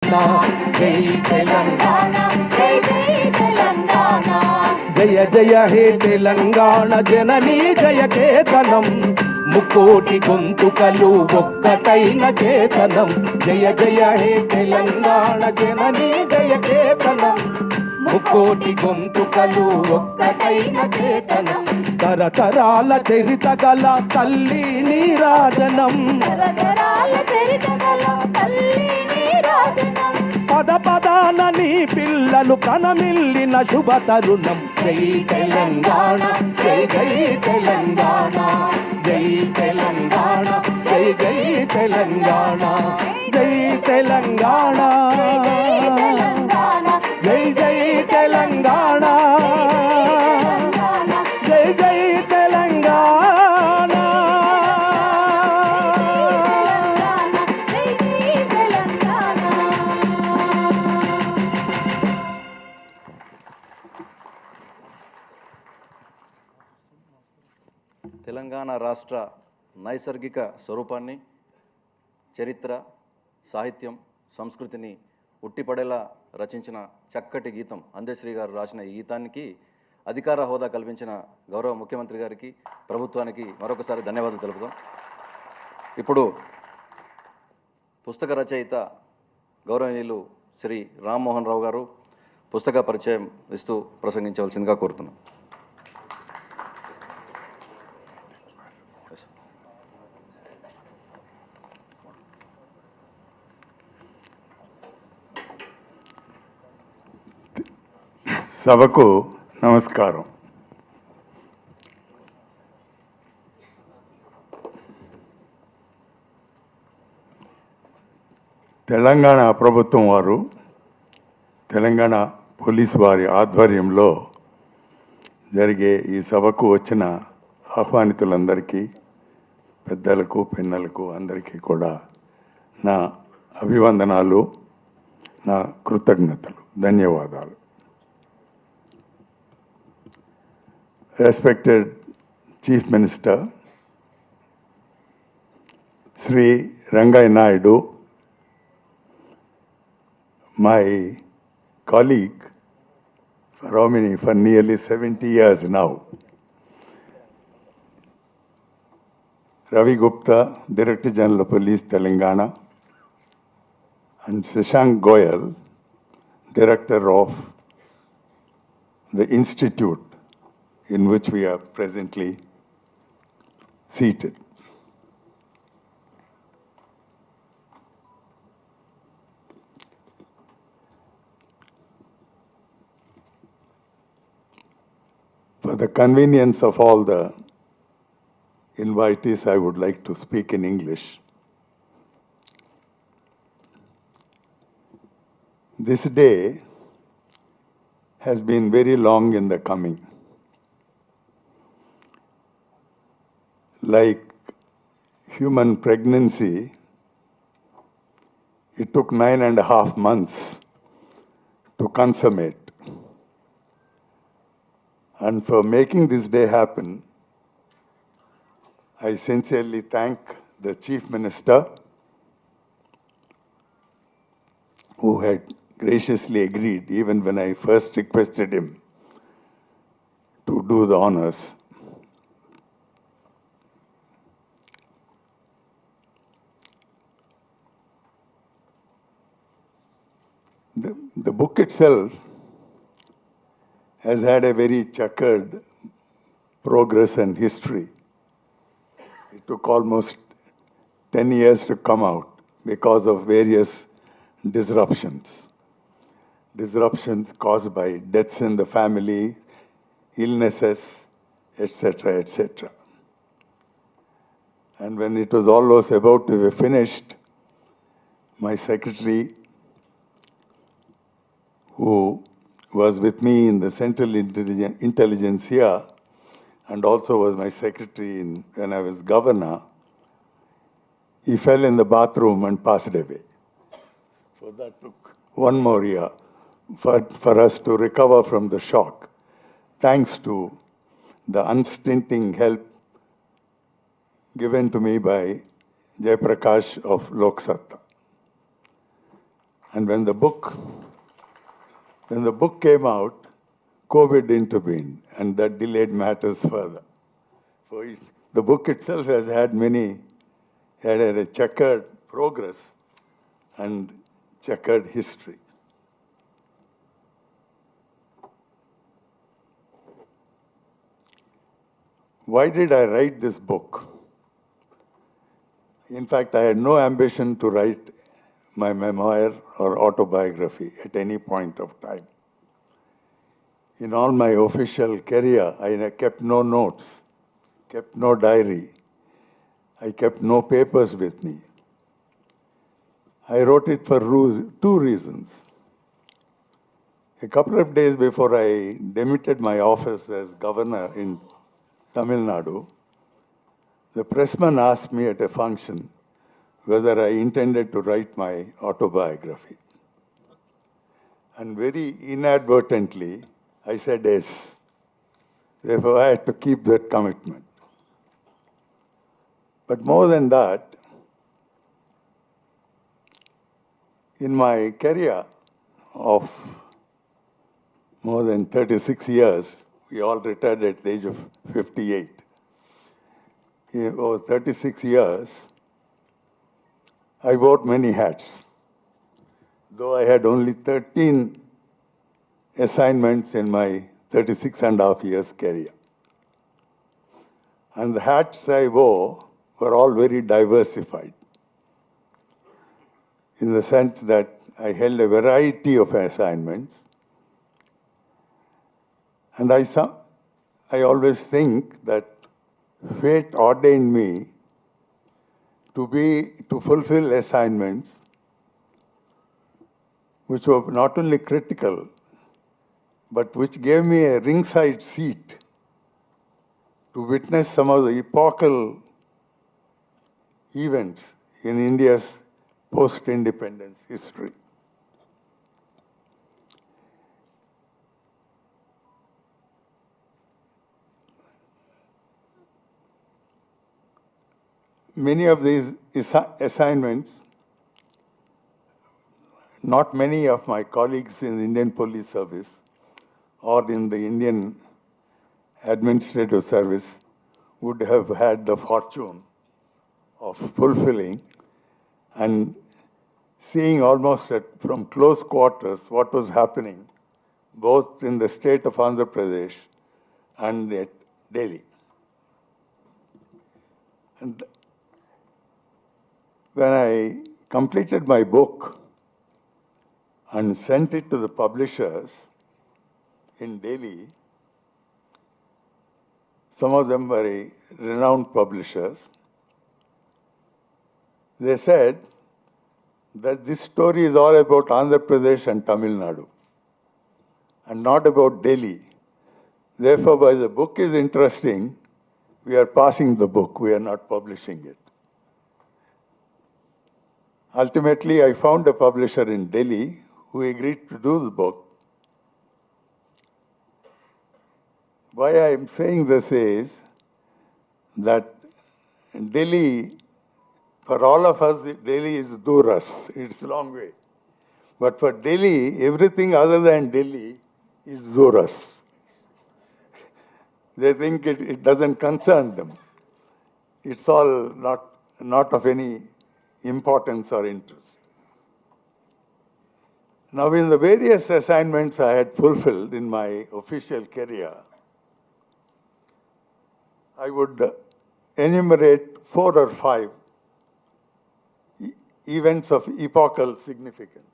జై తెలంగాణ జై జై తెలంగాణ జయ జయ హే తెలంగాణ జననీ జయ కేతనం ముకోటి గొంతుకలు ఒక్కటైన కేతనం జయ జయ హే తెలంగాణ జననీ జయ కేతనం ముకోటి గొంతుకలు ఒక్కటైన కేతనం తరతరాల చరిత గల తల్లి నీరాజనం తరతరాల చరిత గల తల్లి నీరాజనం పద పదాన నీ పిల్లలు కనమిల్లిన శుభ తరుణం జై తెలంగాణ జై జై తెలంగాణ జై తెలంగాణ జై జై తెలంగాణ జై తెలంగాణ జై జై తెలంగాణ జై జై తెలంగాణ తెలంగాణ రాష్ట్ర నైసర్గిక స్వరూపాన్ని, చరిత్ర, సాహిత్యం, సంస్కృతిని ఉట్టిపడేలా రచించిన చక్కటి గీతం అందశ్రీ గారు రాసిన ఈ గీతానికి అధికార హోదా కల్పించిన గౌరవ ముఖ్యమంత్రి గారికి, ప్రభుత్వానికి మరొకసారి ధన్యవాదాలు తెలుపుదాం. ఇప్పుడు పుస్తక రచయిత గౌరవనీయులు శ్రీ రామ్మోహన్ రావు గారు పుస్తక పరిచయం ఇస్తూ ప్రసంగించవలసిందిగా కోరుతున్నాం. సభకు నమస్కారం. తెలంగాణ ప్రభుత్వం వారు తెలంగాణ పోలీసు వారి ఆధ్వర్యంలో జరిగే ఈ సభకు వచ్చిన ఆహ్వానితులందరికీ, పెద్దలకు, పిన్నలకు అందరికీ కూడా నా అభివందనాలు, నా కృతజ్ఞతలు, ధన్యవాదాలు. Respected Chief Minister Sri Rangai Naidu, my colleague for nearly 70 years now, Ravi Gupta, Director General of Police Telangana, and Shashank Goyal, Director of the Institute in which we are presently seated. For the convenience of all the invitees, I would like to speak in English. This day has been very long in the coming. Like human pregnancy, it took 9.5 months to consummate. And for making this day happen, I sincerely thank the Chief Minister, who had graciously agreed even when I first requested him to do the honors. The book itself has had a very checkered progress and history. It took almost 10 years to come out because of various disruptions. Disruptions caused by deaths in the family, illnesses, etc., etc. And when it was almost about to be finished, my secretary, who was with me in the Central Intelligence here and also was my secretary when I was governor, he fell in the bathroom and passed away. So that took one more year for us to recover from the shock, thanks to the unstinting help given to me by Jay Prakash of Lok Satta. And when the book came out, COVID intervened, and that delayed matters further. So the book itself has had had a checkered progress and checkered history. Why did I write this book? In fact, I had no ambition to write my memoir or autobiography at any point of time. In all my official career, I kept no notes, kept no diary. I kept no papers with me. I wrote it for two reasons. A couple of days before I demitted my office as governor in Tamil Nadu, the pressman asked me at a function whether I intended to write my autobiography. And very inadvertently, I said yes. Therefore, I had to keep that commitment. But more than that, in my career of more than 36 years, we all retired at the age of 58. Over 36 years, I wore many hats. Though I had only 13 assignments in my 36 and a half years career. And the hats I wore were all very diversified, in the sense that I held a variety of assignments. And I always think that fate ordained me to fulfill assignments which were not only critical, but which gave me a ringside seat to witness some of the epochal events in India's post-independence history. Many of these assignments, not many of my colleagues in the Indian Police Service or in the Indian Administrative Service would have had the fortune of fulfilling and seeing almost from close quarters what was happening both in the state of Andhra Pradesh and at Delhi. And when I completed my book and sent it to the publishers in Delhi, some of them very renowned publishers, they said that this story is all about Andhra Pradesh and Tamil Nadu and not about Delhi. Therefore, while the book is interesting, we are passing the book, we are not publishing it. Ultimately, I found a publisher in Delhi who agreed to do the book. Why I am saying this is that Delhi, for all of us, Delhi is Duras, it's a long way. But for Delhi, everything other than Delhi is Duras. They think it doesn't concern them. It's all not of any importance or interest. Now, in the various assignments I had fulfilled in my official career, I would enumerate 4 or 5 events of epochal significance.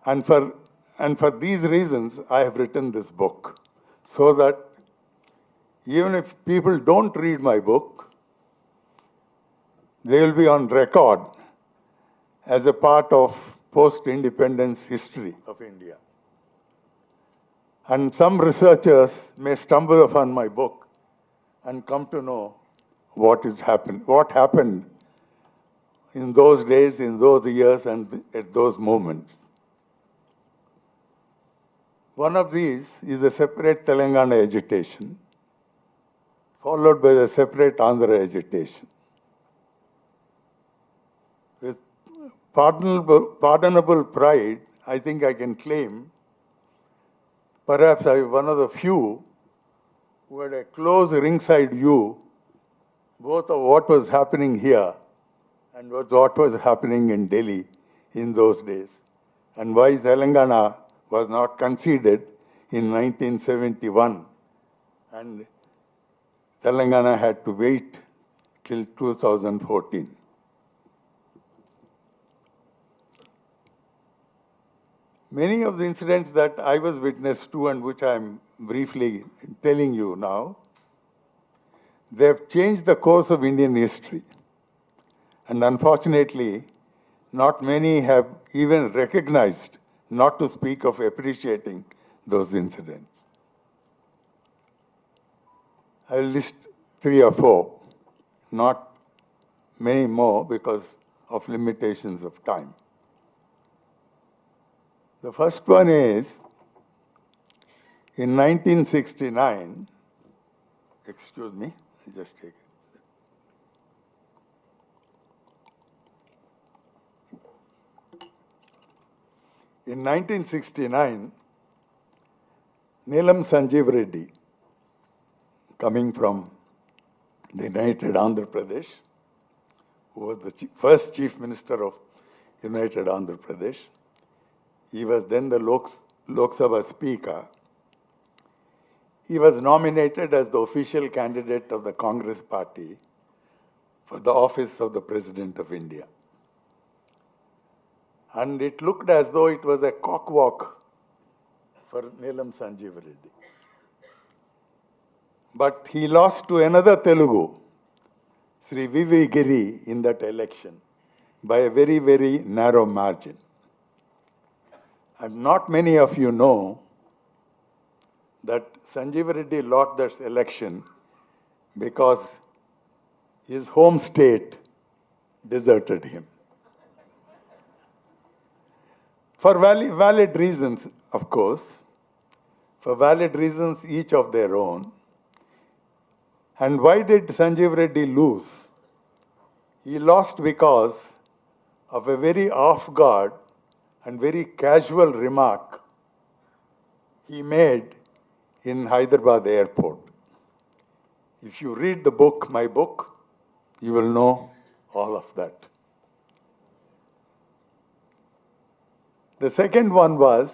And for these reasons, I have written this book, so that even if people don't read my book, they will be on record as a part of post-independence history of India. And some researchers may stumble upon my book and come to know what happened in those days, in those years, and at those moments. One of these is the separate Telangana agitation, followed by the separate Andhra agitation, with pardonable pride, I think I can claim, perhaps I am one of the few who had a close ringside view both of what was happening here and what was happening in Delhi in those days, and why Telangana was not conceded in 1971, and Telangana had to wait till 2014. Many of the incidents that I was witness to and which I am briefly telling you now, they have changed the course of Indian history. And unfortunately, not many have even recognized, not to speak of appreciating those incidents. I'll list 3 or 4, not many more because of limitations of time. The first one is, in 1969, excuse me, I'll just take it. In 1969, Neelam Sanjeev Reddy, coming from the United Andhra Pradesh, who was the first Chief Minister of United Andhra Pradesh, he was then the Lok Sabha Speaker. He was nominated as the official candidate of the Congress Party for the office of the President of India. And it looked as though it was a cakewalk for Neelam Sanjeev Reddy. But he lost to another Telugu, Sri V.V. Giri, in that election by a very, very narrow margin. And not many of you know that Sanjeev Reddy lost that election because his home state deserted him. For valid reasons, of course, for valid reasons each of their own. And why did Sanjeev Reddy lose? He lost because of a very off-guard and very casual remark he made in Hyderabad airport. If you read the book, my book, you will know all of that. The second one was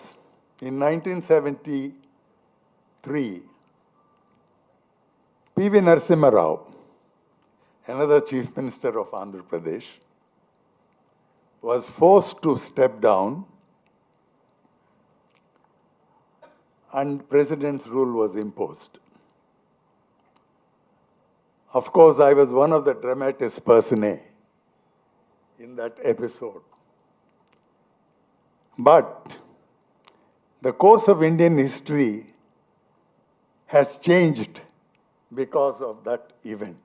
in 1973, P.V. Narasimha Rao, another Chief Minister of Andhra Pradesh, was forced to step down and President's rule was imposed. Of course, I was one of the dramatis personae in that episode. But the course of Indian history has changed because of that event.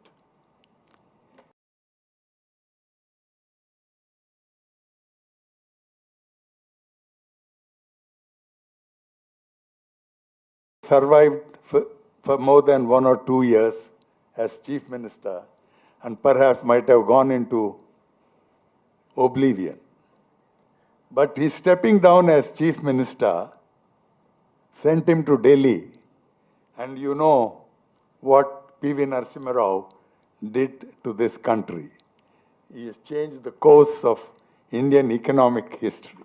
Survived for more than 1 or 2 years as Chief Minister and perhaps might have gone into oblivion. But his stepping down as Chief Minister sent him to Delhi, and you know what P.V. Narasimha Rao did to this country. He has changed the course of Indian economic history.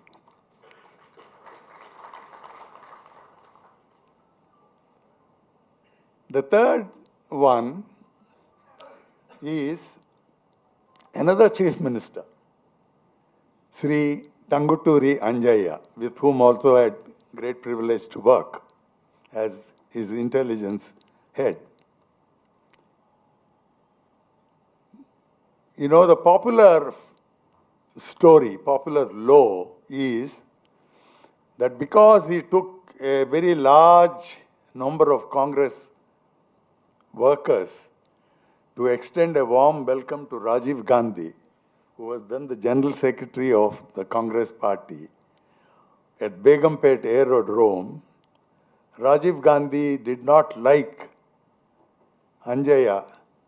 The third one is another Chief Minister, Sri Tanguturi Anjaya, with whom also I had great privilege to work as his intelligence head. You know, the popular story, popular law is that because he took a very large number of Congress workers to extend a warm welcome to Rajiv Gandhi, who was then the General Secretary of the Congress Party, at Begumpet Aerodrome, Rajiv Gandhi did not like Anjaya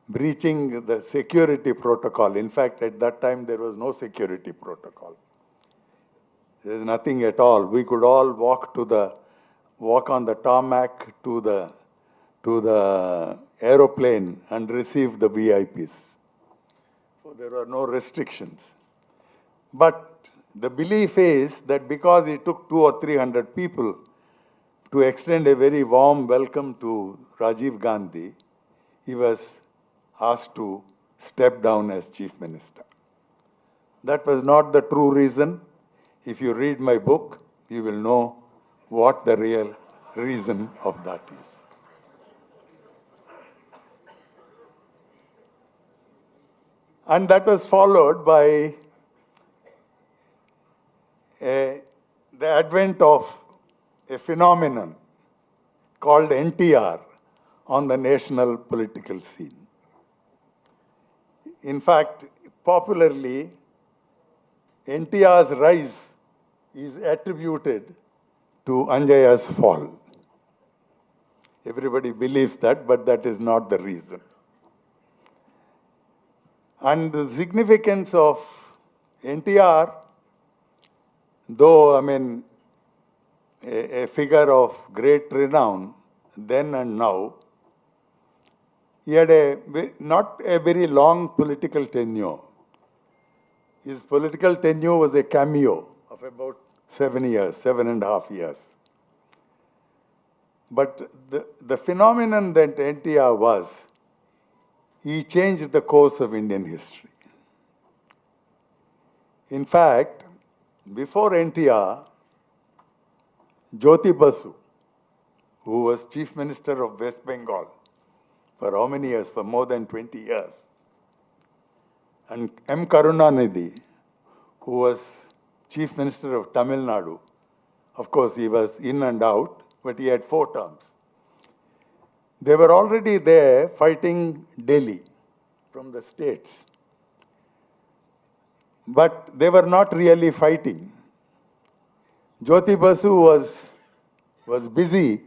breaching the security protocol. In fact, at that time, there was no security protocol. There's nothing at all. We could all walk on the tarmac to the aeroplane and receive the VIPs. So there were no restrictions. But the belief is that because it took 200 or 300 people to extend a very warm welcome to Rajiv Gandhi, he was asked to step down as chief minister. That was not the true reason. If you read my book, you will know what the real reason of that is. And that was followed by the advent of a phenomenon called NTR on the national political scene. In fact, popularly, NTR's rise is attributed to Anjaya's fall. Everybody believes that, but that is not the reason. And the significance of NTR, though, I mean, a figure of great renown then and now, he had not a very long political tenure. His political tenure was a cameo of about 7.5 years. But the phenomenon that NTR was, he changed the course of Indian history. In fact, before NTR, Jyoti Basu, who was Chief Minister of West Bengal for how many years? For more than 20 years. And M. Karunanidhi, who was Chief Minister of Tamil Nadu. Of course, he was in and out, but he had 4 terms. They were already there fighting Delhi from the states. But they were not really fighting. Jyoti Basu was busy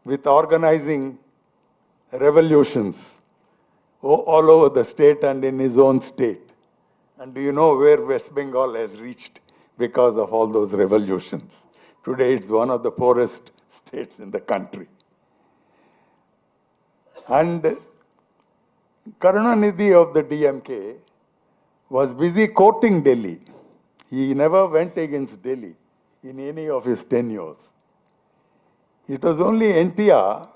with organizing revolutions all over the state and in his own state. And do you know where West Bengal has reached because of all those revolutions? Today it's one of the poorest states in the country. And Karunanidhi of the DMK was busy courting Delhi. He never went against Delhi in any of his tenures. It was only NTR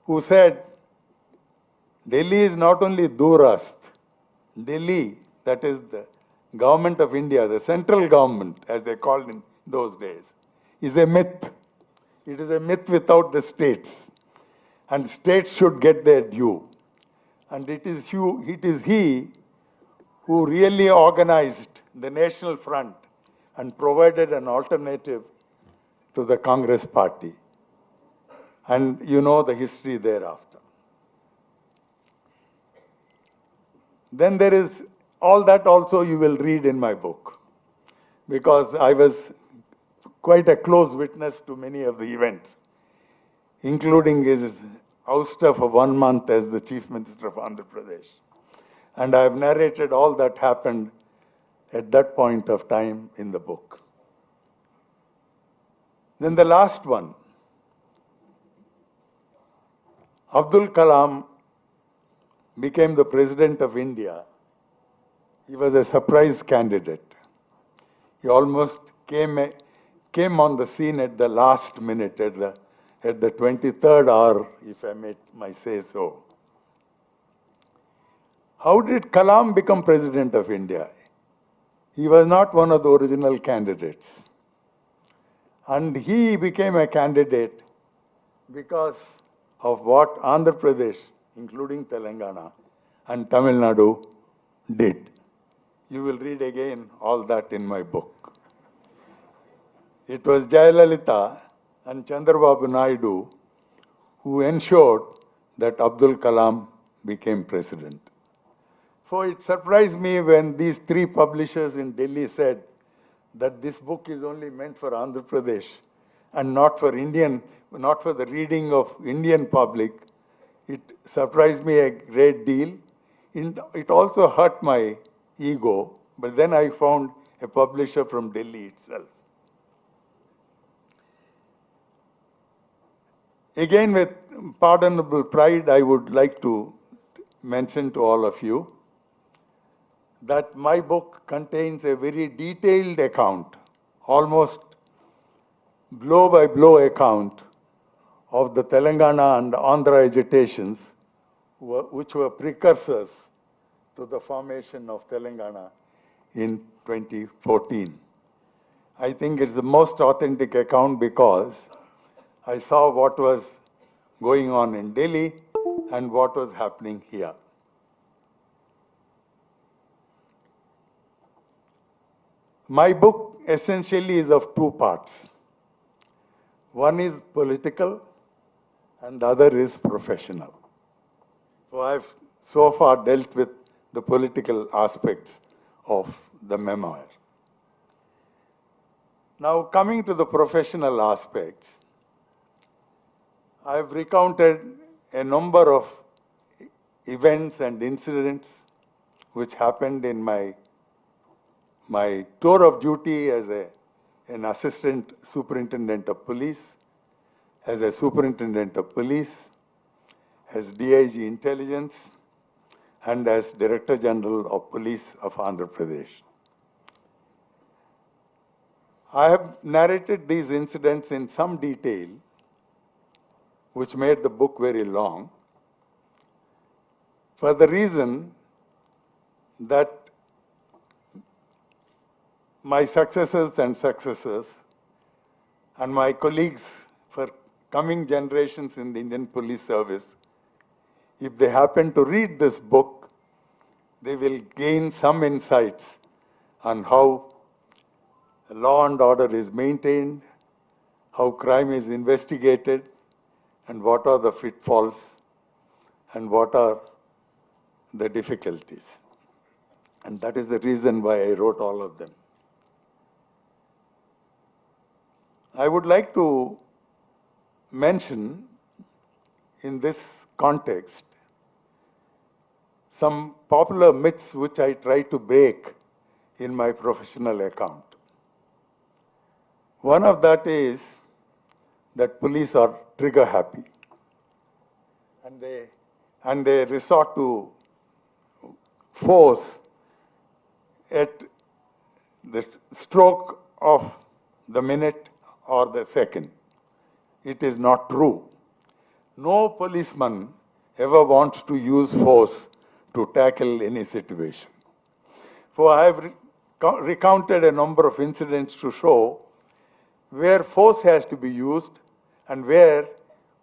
who said, Delhi is not only Durast, Delhi, that is the government of India, the central government, as they called in those days, is a myth. It is a myth without the states. And states should get their due. And it is he who really organized the National Front and provided an alternative to the Congress party. And you know the history thereafter. Then there is all that also you will read in my book, because I was quite a close witness to many of the events, including his ouster for 1 month as the Chief Minister of Andhra Pradesh. And I have narrated all that happened at that point of time in the book. Then the last one, Abdul Kalam became the President of India. He was a surprise candidate. He almost came on the scene at the last minute, at the 23rd hour, if I may say so. How did Kalam become President of India? He was not one of the original candidates. And he became a candidate because of what Andhra Pradesh, including Telangana, and Tamil Nadu did. You will read again all that in my book. It was Jayalalitha and Chandrababu Naidu who ensured that Abdul Kalam became president. For it surprised me when these 3 publishers in Delhi said that this book is only meant for Andhra Pradesh and not for the reading of Indian public. It surprised me a great deal. It also hurt my ego, but then I found a publisher from Delhi itself. Again, with pardonable pride, I would like to mention to all of you that my book contains a very detailed account, almost blow by blow account of the Telangana and Andhra agitations, which were precursors to the formation of Telangana in 2014. I think it's the most authentic account because I saw what was going on in Delhi and what was happening here. My book essentially is of two parts. One is political and the other is professional. So I've so far dealt with the political aspects of the memoir. Now, coming to the professional aspects, I've recounted a number of events and incidents which happened in my tour of duty as an assistant superintendent of police, as a superintendent of police, as DIG intelligence, and as Director General of Police of Andhra Pradesh. I have narrated these incidents in some detail, which made the book very long, for the reason that my successors and my colleagues for coming generations in the Indian Police Service, if they happen to read this book, they will gain some insights on how law and order is maintained, how crime is investigated, and what are the pitfalls, and what are the difficulties. And that is the reason why I wrote all of them. I would like to mention in this context some popular myths which I try to break in my professional account. One of that is that police are trigger happy and they resort to force at the stroke of the minute or the second. It is not true. No policeman ever wants to use force to tackle any situation. For I have recounted a number of incidents to show where force has to be used and where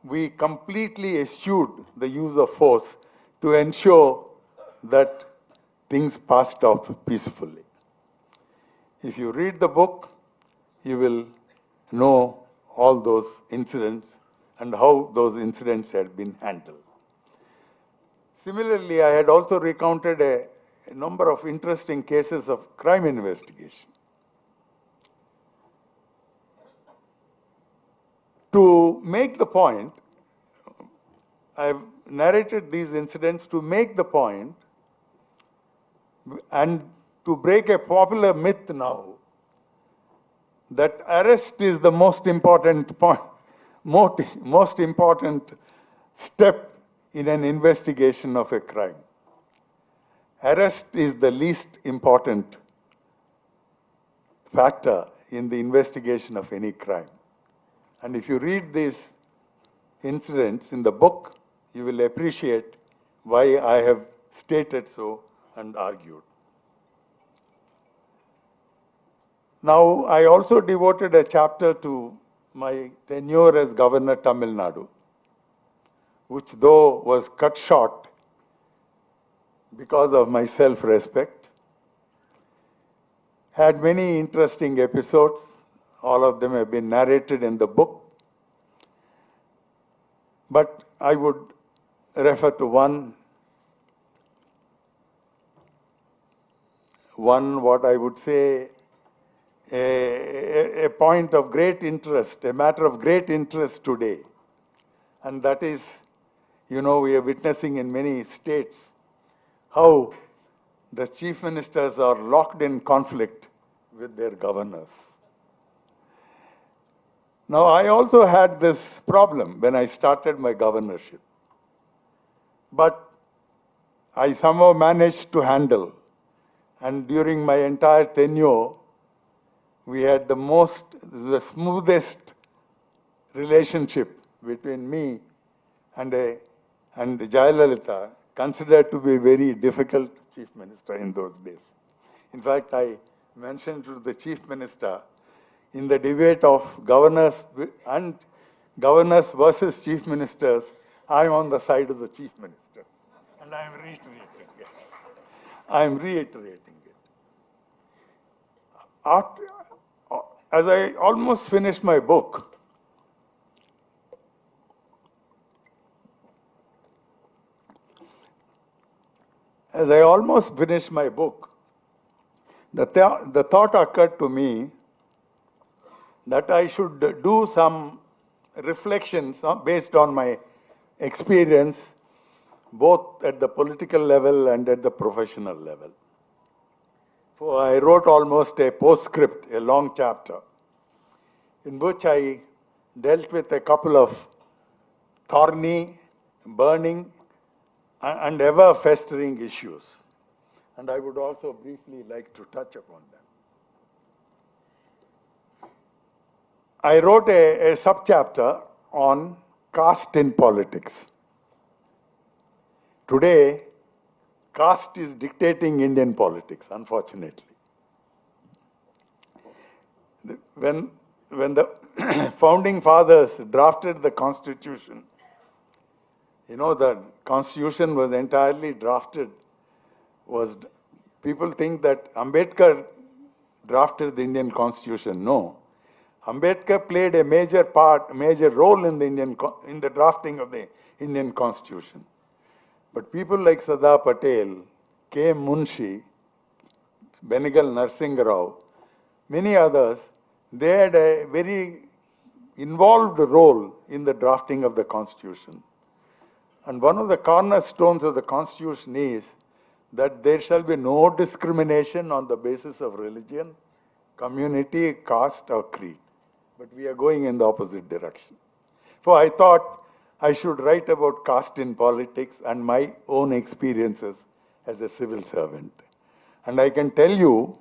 we completely eschewed the use of force to ensure that things passed off peacefully. If you read the book, you will know all those incidents and how those incidents had been handled. Similarly, I had also recounted a number of interesting cases of crime investigation. To make the point, I've narrated these incidents to make the point and to break a popular myth now that arrest is the most important point, most important step in an investigation of a crime. Arrest is the least important factor in the investigation of any crime. And if you read these incidents in the book, you will appreciate why I have stated so and argued. Now, I also devoted a chapter to my tenure as Governor Tamil Nadu, which though was cut short because of my self-respect, had many interesting episodes. All of them have been narrated in the book. But I would refer to one what I would say a point of great interest, a matter of great interest today. And that is, you know, we are witnessing in many states how the chief ministers are locked in conflict with their governors. Now, I also had this problem when I started my governorship, but I somehow managed to handle. And during my entire tenure, we had the smoothest relationship between me and Jayalalitha, considered to be a very difficult chief minister in those days. In fact, I mentioned to the chief minister in the debate of governors and governors versus chief ministers, I'm on the side of the chief minister. And I'm reiterating it. I'm reiterating it. As I almost finished my book, the thought occurred to me that I should do some reflections based on my experience, both at the political level and at the professional level. So I wrote almost a postscript, a long chapter, in which I dealt with a couple of thorny, burning, and ever-festering issues. And I would also briefly like to touch upon them. I wrote a subchapter on caste in politics. Today, caste is dictating Indian politics, unfortunately. When the founding fathers drafted the Constitution, the Constitution was entirely drafted. People think that Ambedkar drafted the Indian Constitution. No. Ambedkar played a major role in the drafting of the Indian Constitution. But people like Sardar Patel, K. Munshi, Benegal Narsingh Rao, many others, they had a very involved role in the drafting of the Constitution. And one of the cornerstones of the Constitution is that there shall be no discrimination on the basis of religion, community, caste, or creed. But we are going in the opposite direction. So I thought I should write about caste in politics and my own experiences as a civil servant. And I can tell you,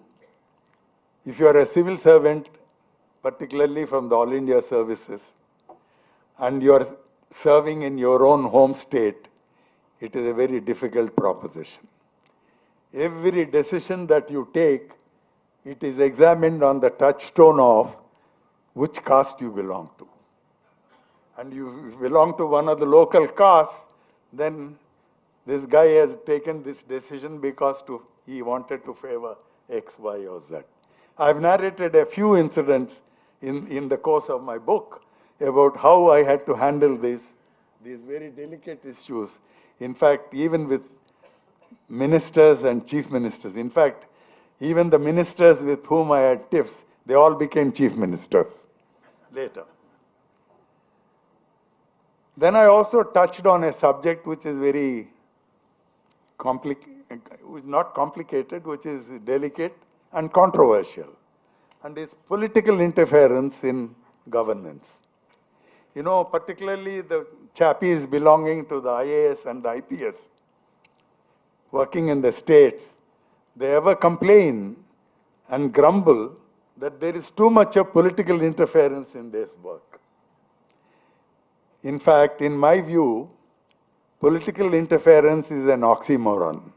if you are a civil servant, particularly from the All India services, and you are serving in your own home state, it is a very difficult proposition. Every decision that you take, it is examined on the touchstone of which caste you belong to. And you belong to one of the local castes, then this guy has taken this decision because he wanted to favor X, Y, or Z. I've narrated a few incidents in the course of my book about how I had to handle these very delicate issues. In fact, even with ministers and chief ministers. In fact, even the ministers with whom I had tiffs, they all became chief ministers later. Then I also touched on a subject which is not complicated, which is delicate and controversial, and is political interference in governance. Particularly the chappies belonging to the IAS and the IPS, working in the states, they ever complain and grumble that there is too much of political interference in this work. In fact, in my view, political interference is an oxymoron.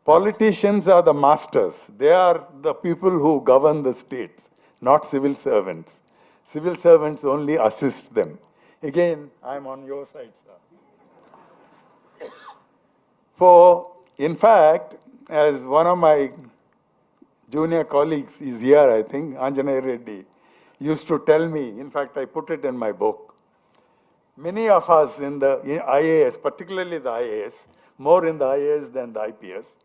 Politicians are the masters. They are the people who govern the states, not civil servants. Civil servants only assist them. Again, I'm on your side, sir. In fact, as one of my junior colleagues is here, I think, MCRHRD Reddy, used to tell me, in fact, I put it in my book, many of us in the IAS, particularly the IAS, more in the IAS than the IPS,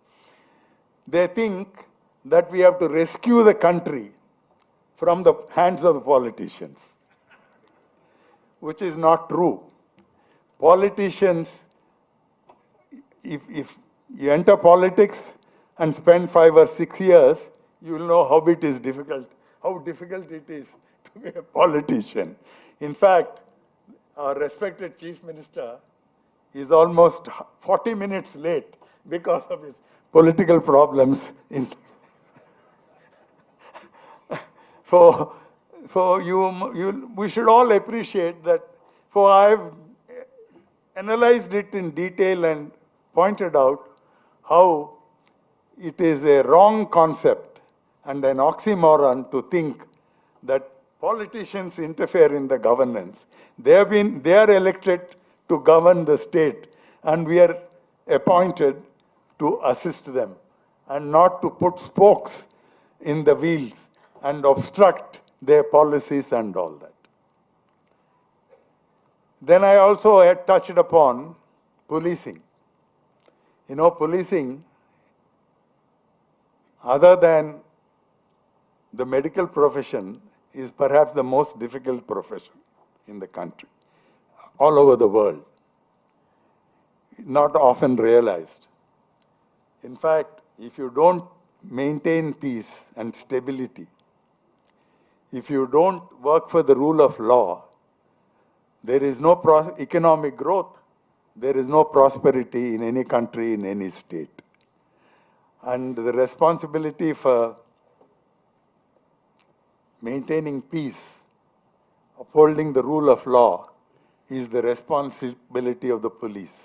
they think that we have to rescue the country from the hands of the politicians, which is not true. Politicians, if you enter politics, and spend 5 or 6 years, you will know how difficult it is to be a politician. In fact, our respected Chief Minister is almost 40 minutes late because of his political problems in for we should all appreciate that, for I've analyzed it in detail and pointed out how it is a wrong concept and an oxymoron to think that politicians interfere in the governance. They are elected to govern the state, and we are appointed to assist them and not to put spokes in the wheels and obstruct their policies and all that. Then I also had touched upon policing. You know, policing, other than the medical profession, is perhaps the most difficult profession in the country, all over the world. Not often realized. In fact, if you don't maintain peace and stability, if you don't work for the rule of law, there is no economic growth, there is no prosperity in any country, in any state. And the responsibility for maintaining peace, upholding the rule of law, is the responsibility of the police.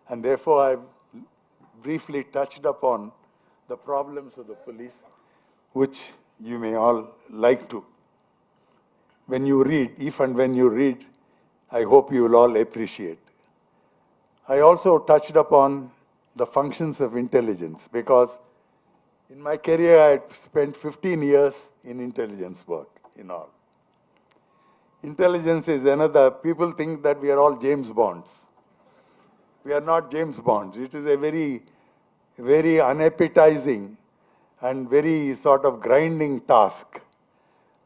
And therefore, I've briefly touched upon the problems of the police, which you may all like to. When you read, if and when you read, I hope you will all appreciate. I also touched upon the functions of intelligence, because in my career I had spent 15 years in intelligence work in all. Intelligence is another, people think that we are all James Bonds. We are not James Bonds. It is a very, very unappetizing and very sort of grinding task,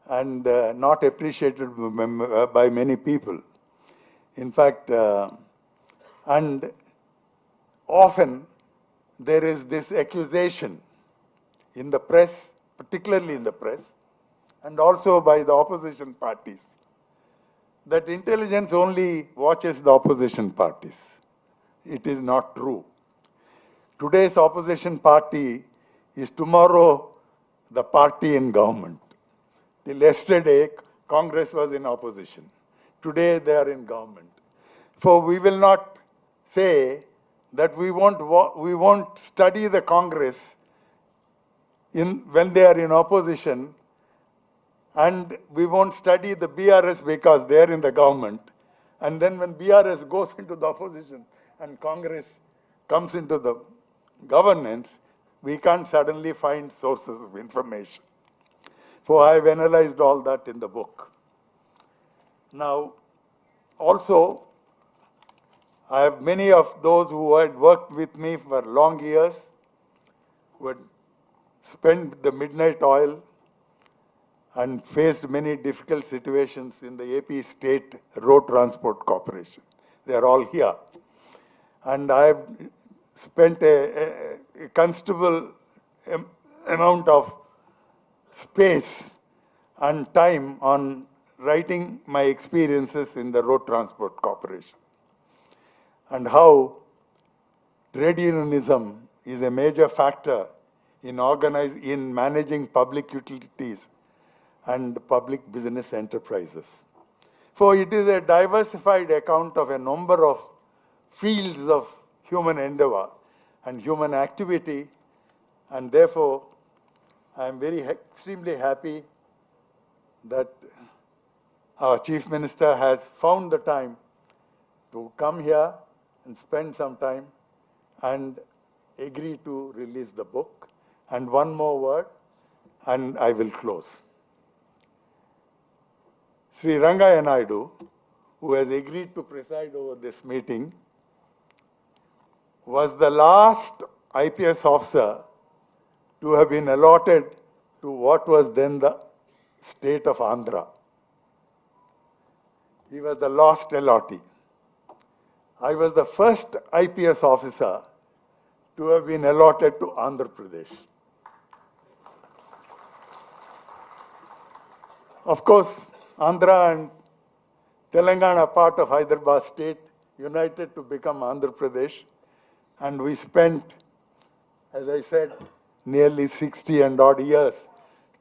and not appreciated by many people. In fact, and often there is this accusation in the press, particularly in the press, and also by the opposition parties, that intelligence only watches the opposition parties. It is not true. Today's opposition party is tomorrow the party in government. Till yesterday, Congress was in opposition. Today they are in government. For we will not say that we won't study the Congress when they are in opposition, and we won't study the BRS because they are in the government. And then when BRS goes into the opposition and Congress comes into the governance, we can't suddenly find sources of information. For I have analyzed all that in the book. Now, also, I have many of those who had worked with me for long years, who had spent the midnight oil and faced many difficult situations in the AP State Road Transport Corporation. They are all here. And I have spent a considerable amount of space and time on writing my experiences in the Road Transport Corporation, and how trade unionism is a major factor in managing public utilities and public business enterprises. For it is a diversified account of a number of fields of human endeavor and human activity, and therefore I am extremely happy that our Chief Minister has found the time to come here and spend some time and agree to release the book. And one more word, and I will close. Sri Rangaya Naidu, who has agreed to preside over this meeting, was the last IPS officer to have been allotted to what was then the state of Andhra. He was the last allottee. I was the first IPS officer to have been allotted to Andhra Pradesh. Of course, Andhra and Telangana are part of Hyderabad state, united to become Andhra Pradesh. And we spent, as I said, nearly 60 and odd years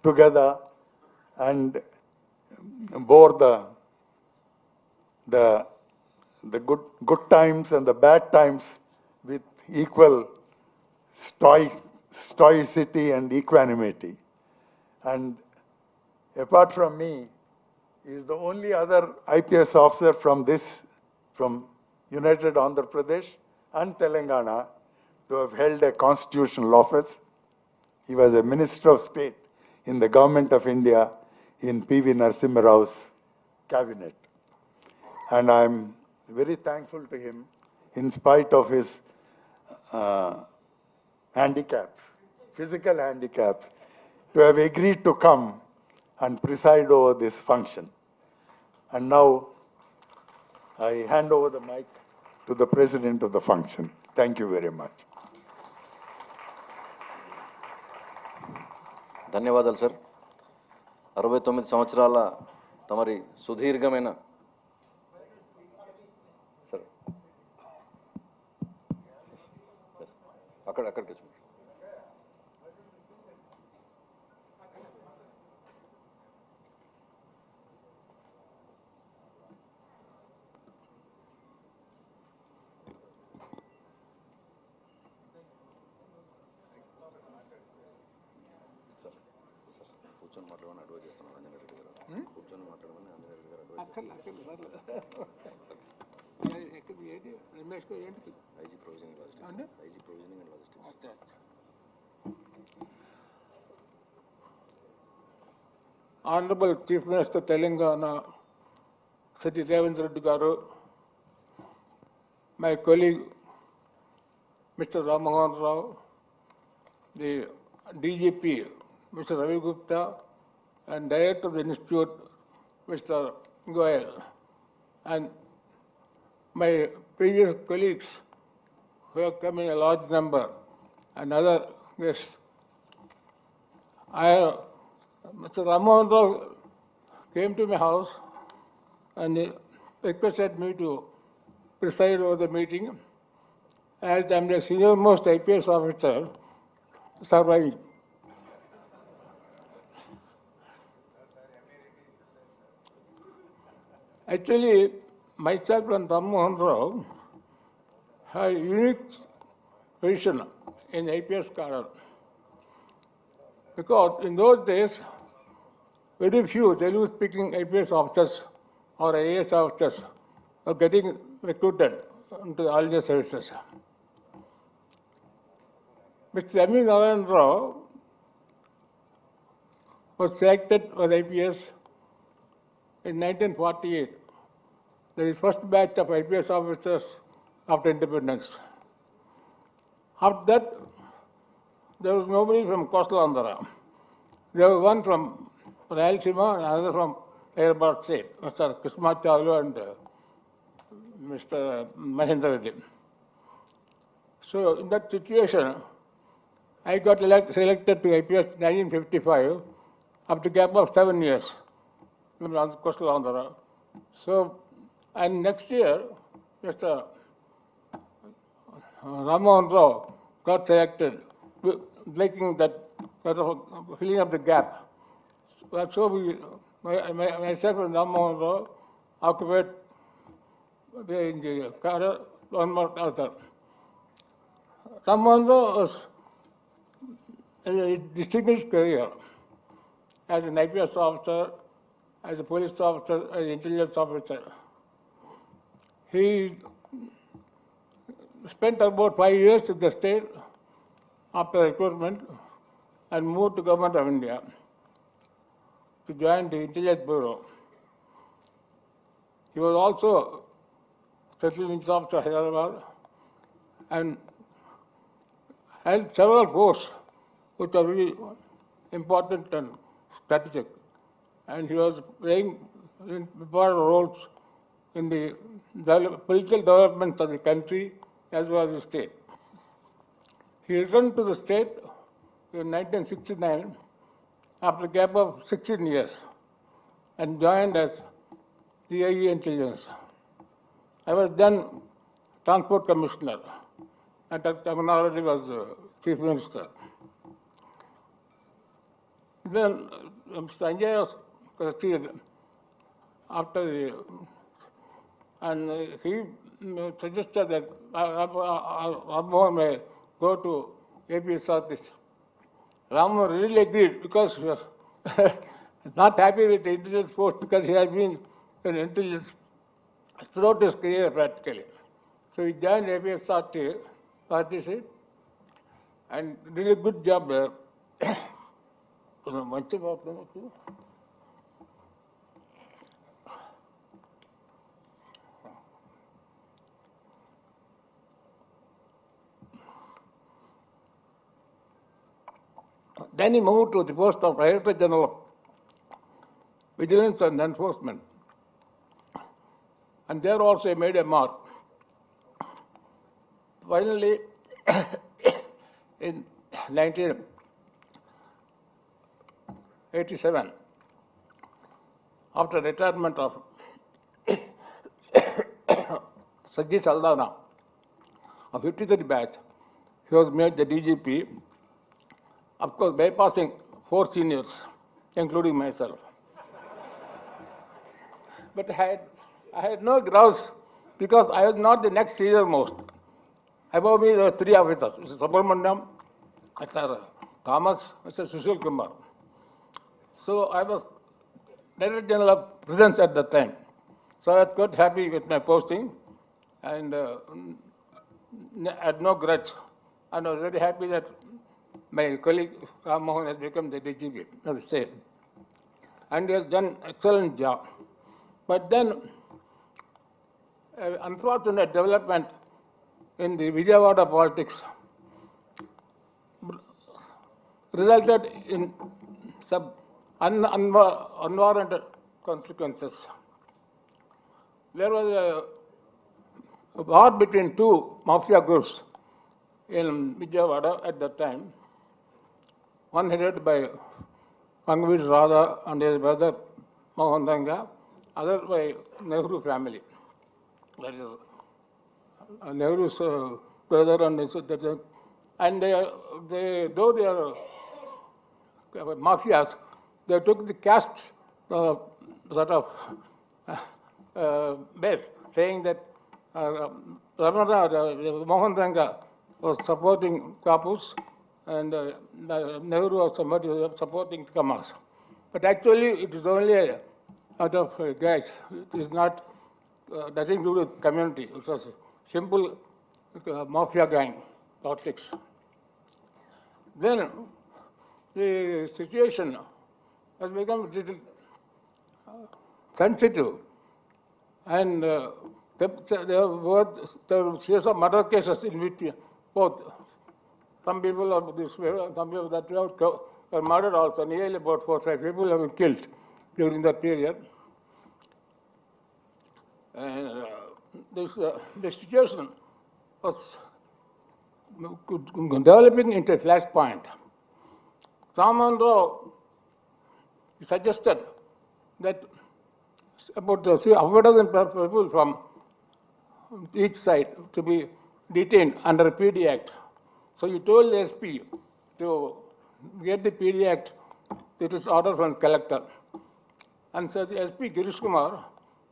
together and bore the good times and the bad times with equal stoicity and equanimity. And apart from me, he is the only other IPS officer from United Andhra Pradesh and Telangana to have held a constitutional office. He was a Minister of State in the Government of India in P.V. Narasimha Rao's cabinet. And I'm very thankful to him, in spite of his handicaps, physical handicaps, to have agreed to come and preside over this function. And now I hand over the mic to the president of the function. Thank you very much. ధన్యవాదాలు sir. 69 సంవత్సరాల తమరి సుదీర్ఘమైన sir అక్కడికి వచ్చి కూర్చొని మాట్లాడమని advise చేస్తున్నాను అంజనేయ రెడ్డి గారు. కూర్చొని మాట్లాడమని అంజనేయ రెడ్డి గారు advise IG provisioning logistics. IG provisioning and logistics. Honorable Chief Minister Telangana, Sri Revanth Reddy garu, my colleague Mr. Rama Mohan Rao, the DGP Mr. Ravi Gupta, and Director of the Institute Mr. Goyal, and my previous colleagues who have come in a large number, and other guests. Mr. Ramohan Rao came to my house and he requested me to preside over the meeting, as I am the senior most IPS officer surviving. Actually, myself and Ramohan Rao have a unique position in IPS cadre, because in those days, very few Telugu-speaking IPS officers or IAS officers are getting recruited into all the services. Mr. M. Narayan Rao was selected for IPS in 1948. That is first batch of IPS officers after independence. After that, there was nobody from coastal Andhra. There was one from Rayalaseema and another from Hyderabad state, Mr. Krishnamacharya and Mr. Mahendra Reddy. So in that situation, I got selected to IPS 1955 after a gap of 7 years from coastal Andhra. So, and next year, Mr. Ramohan Rao got selected, making that sort of filling up the gap. So we, myself and Ramohan Rao occupied in the cadre one more other. Ramohan Rao was a distinguished career as an IPS officer, as a police officer, as an intelligence officer. He spent about 5 years in the state after recruitment and moved to Government of India to join the Intelligence Bureau. He was also settlement officer Hyderabad and held several posts which are really important and strategic. And he was playing important roles in the political development of the country as well as the state. He returned to the state in 1969 after a gap of 16 years and joined as CIE Intelligence. I was then Transport Commissioner, and Dr. MCRHRD was Chief Minister. Then Sanjay was trusted after the, and he suggested that Ram may go to APSRD. Ram really agreed because he was not happy with the intelligence force because he has been in intelligence throughout his career practically. So he joined APSRD and did a good job there. Much about them. Then he moved to the post of Director General of Vigilance and Enforcement. And there also he made a mark. Finally, in 1987, after retirement of Sajji Saldana of 53 batch, he was made the DGP, of course bypassing 4 seniors, including myself. But I had no grouse because I was not the next senior most. Above me there were 3 officers, Mr. Subramaniam, Mr. Thomas, Mr. Sushil Kumar. So I was Director General of Prisons at that time. So I was quite happy with my posting and had no grudge. And I was very happy that my colleague Ram Mohan has become the DGP of the state. And he has done excellent job. But then, unfortunate development in the Vijayawada politics resulted in some unwarranted consequences. There was a war between 2 mafia groups in Vijayawada at that time. One headed by Pangvir Radha and his brother Mohan Ranga, other by Nehru family. That is Nehru's brother and his, and though they are mafias, they took the caste sort of base, saying that Mohan Ranga was supporting Kapus and Nehru was supporting Kamas. But actually, it is only out of guys. It is not nothing to do with community. It was a simple mafia gang politics. Then the situation has become a little sensitive, and there were series of murder cases in which both some people of this way, some people that were murdered also. Nearly about 4 or 5 people have been killed during that period. And the situation was developing into a flashpoint. Ram Mohan Rao suggested that about half a dozen people from each side to be detained under a PD Act. So he told the SP to get the PD Act, it is order from collector. And so the SP Girish Kumar,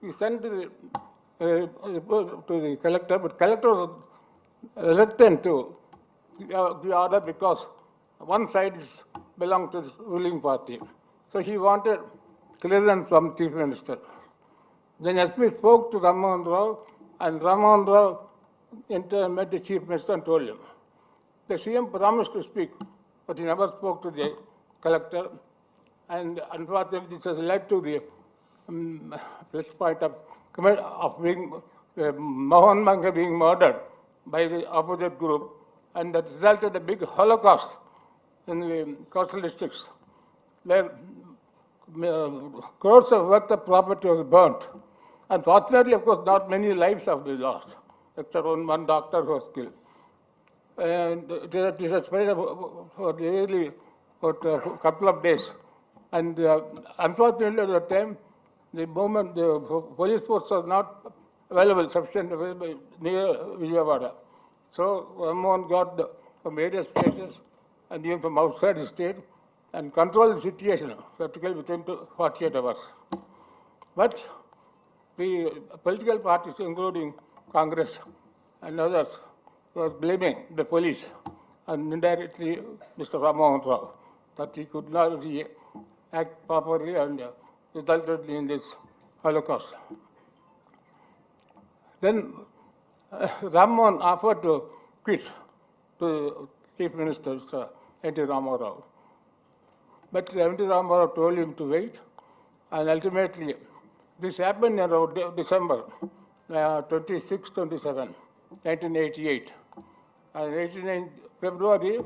he sent the report to the collector, but collector was reluctant to the order because one side belonged to the ruling party. So he wanted clearance from Chief Minister. Then SP spoke to Ram Mohan Rao, and Ram Mohan Rao met the Chief Minister and told him. The CM promised to speak, but he never spoke to the collector, and unfortunately this has led to the flashpoint of being Mohan Manga being murdered by the opposite group, and that resulted in a big holocaust in the coastal districts, where crores of worth of property was burnt. Unfortunately, of course, not many lives have been lost, except one doctor who was killed. and it has spread for nearly for a couple of days. And unfortunately, at the time, the police force was not available, sufficient available near Vijayawada. So Ramon got from various places and even from outside the state and controlled the situation practically within 48 hours. But the political parties, including Congress and others, were blaming the police and indirectly Mr. Rama Mohan Rao that he could not act properly and resulted in this Holocaust. Then Raman offered to quit to Chief Minister N.T. Rama Rao. But N.T. Rama Rao told him to wait, and ultimately this happened in December 26, 27, 1988. And 89 February,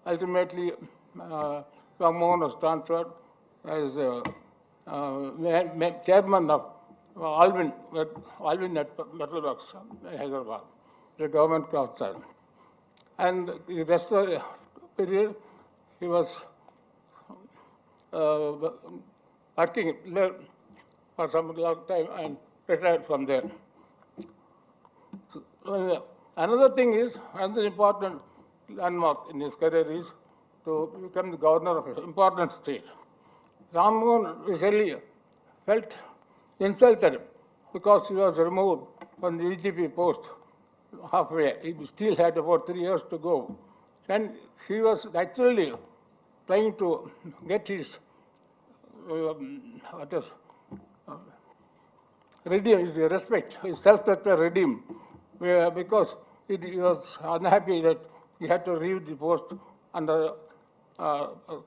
ultimately, Rama Mohan was transferred as chairman of Alvin Metal Works, Hyderabad, the government council. And the rest of the period, he was working there for some long time and retired from there. So, another thing is, another important landmark in his career is to become the governor of an important state. Ram Mohan really felt insulted because he was removed from the EGP post halfway. He still had about 3 years to go. And he was actually trying to get his redeem, his respect, his self-respect redeemed, because he was unhappy that he had to leave the post under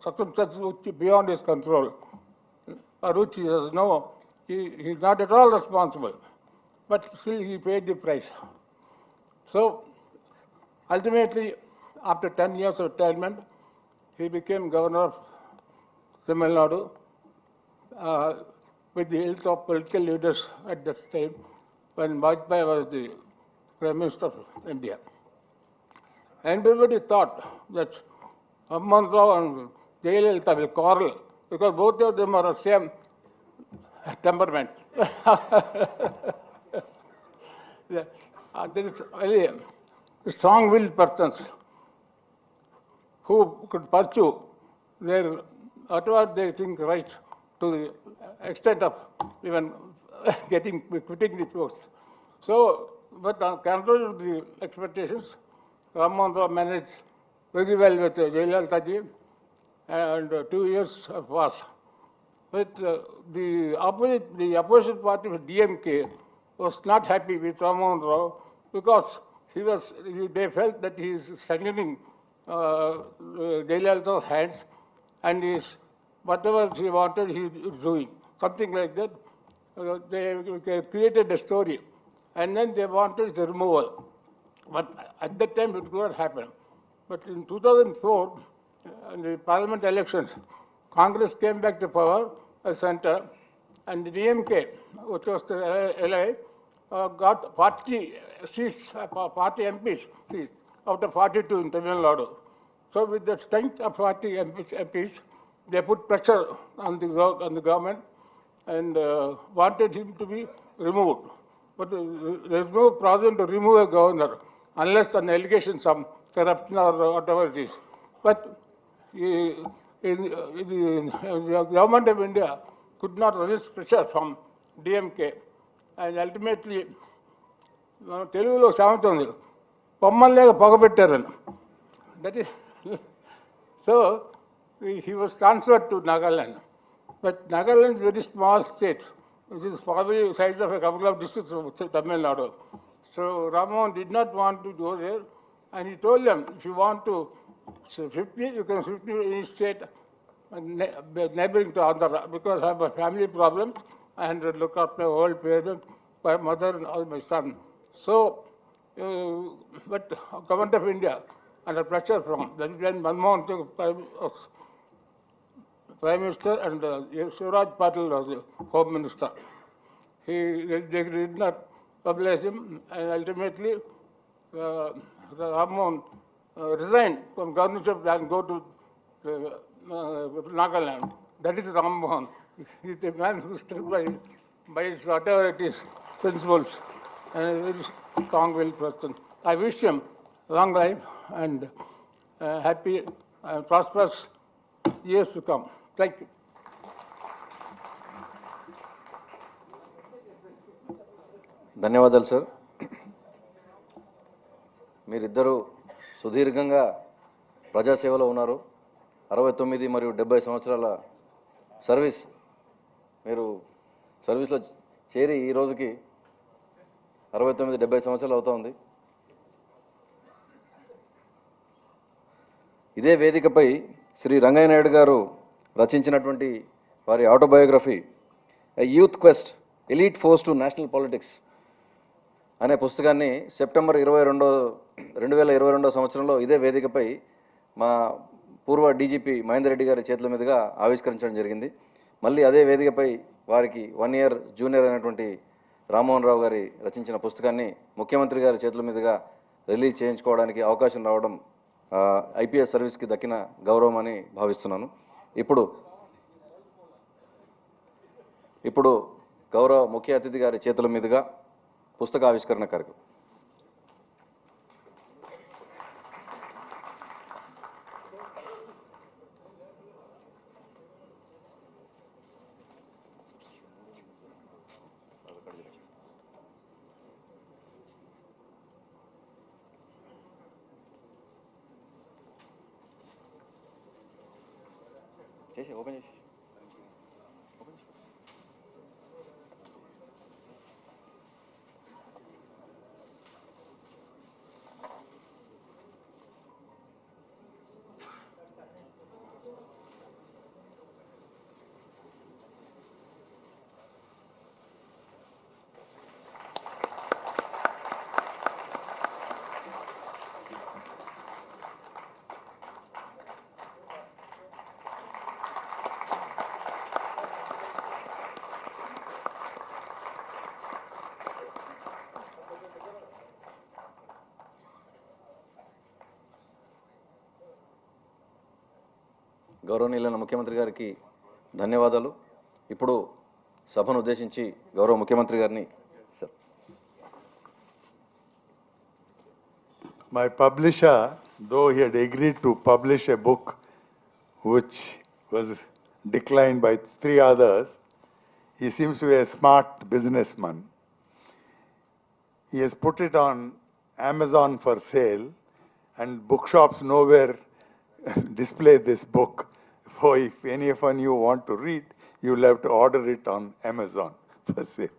circumstances which beyond his control, for which he says, no, he is not at all responsible, but still he paid the price. So, ultimately, after 10 years of retirement, he became governor of Tamil Nadu with the help of political leaders at that time when Vajpayee was the Prime Minister of India. And everybody thought that Mohan Rao and Jayalalitha will quarrel because both of them are the same temperament. There is really strong-willed persons who could pursue their whatever they think right to the extent of even quitting the post. So, but contrary to the expectations, Ram Mohan Rao managed very well with Jayalalitha ji, and 2 years have passed. But the opposition party, DMK, was not happy with Ram Mohan Rao because they felt that he is strengthening Jayalalitha's hands and whatever she wanted, he is doing. Something like that. They created a story. And then they wanted the removal. But at that time, it could not happen. But in 2004, in the parliament elections, Congress came back to power, a center, and the DMK, which was the LA, got 40 seats, 40 MPs seats out of 42 in Tamil Nadu. So with the strength of 40 MPs, they put pressure on the government and wanted him to be removed. But there is no process to remove a governor unless an allegation of corruption or whatever it is. But the government of India could not resist pressure from DMK, and ultimately Telugulo సామెత ఉంది పొమ్మల్లేక పొగబెట్టారని. That is so he was transferred to Nagaland. But Nagaland is a very small state. It is probably the size of a couple of districts of Tamil Nadu. So Ramon did not want to go there, and he told them, if you want to shift me, you can shift me to any state neighboring to Andhra, because I have a family problems and look after my old parents, my mother and all my son. So, but government of India, under pressure from then Manmohan Singh was Prime Minister and Shivraj Patil was the Home Minister. They did not publish him, and ultimately Rammohan resign from governorship and go to Nagaland. That is Ram Mohan. He is a man who is still by his whatever it is, principles, and a very strong-willed person. I wish him long life and happy and prosperous years to come. Thank you. ధన్యవాదాలు sir. మీరిద్దరూ సుదీర్ఘంగా ప్రజాసేవలో ఉన్నారు. 69 మరియు 70 సంవత్సరాల service, మీరు సర్వీస్లో చేరి ఈ రోజుకి 69-70 సంవత్సరాలు అవుతోంది. ఇదే వేదికపై శ్రీ రంగయ్య నాయుడు గారు రచించినటువంటి వారి autobiography a youth quest elite force to national politics అనే పుస్తకాన్ని సెప్టెంబర్ 2022 సంవత్సరంలో ఇదే వేదికపై మా పూర్వ డీజీపీ మహేందర్ రెడ్డి గారి చేతుల మీదుగా ఆవిష్కరించడం జరిగింది. మళ్ళీ అదే వేదికపై వారికి 1 ఇయర్ జూనియర్ అయినటువంటి రామ్మోహన్ రావు గారి రచించిన పుస్తకాన్ని ముఖ్యమంత్రి గారి చేతుల మీదుగా రిలీజ్ చేయించుకోవడానికి అవకాశం రావడం ఐపీఎస్ సర్వీస్కి దక్కిన గౌరవం అని భావిస్తున్నాను. ఇప్పుడు గౌరవ ముఖ్య అతిథి గారి చేతుల మీదుగా పుస్తక ఆవిష్కరణ కార్యక్రమం. చేసి ఓపెన్ చేసి గౌరవనీయులైన ముఖ్యమంత్రి గారికి ధన్యవాదాలు. ఇప్పుడు సభను ఉద్దేశించి గౌరవ ముఖ్యమంత్రి గారిని sir. My publisher, though he had agreed to publish a book which was declined by 3 others, he seems to be a smart businessman. He has put it on Amazon for sale, and bookshops nowhere display this book. So if any of you want to read, you will have to order it on Amazon for sale.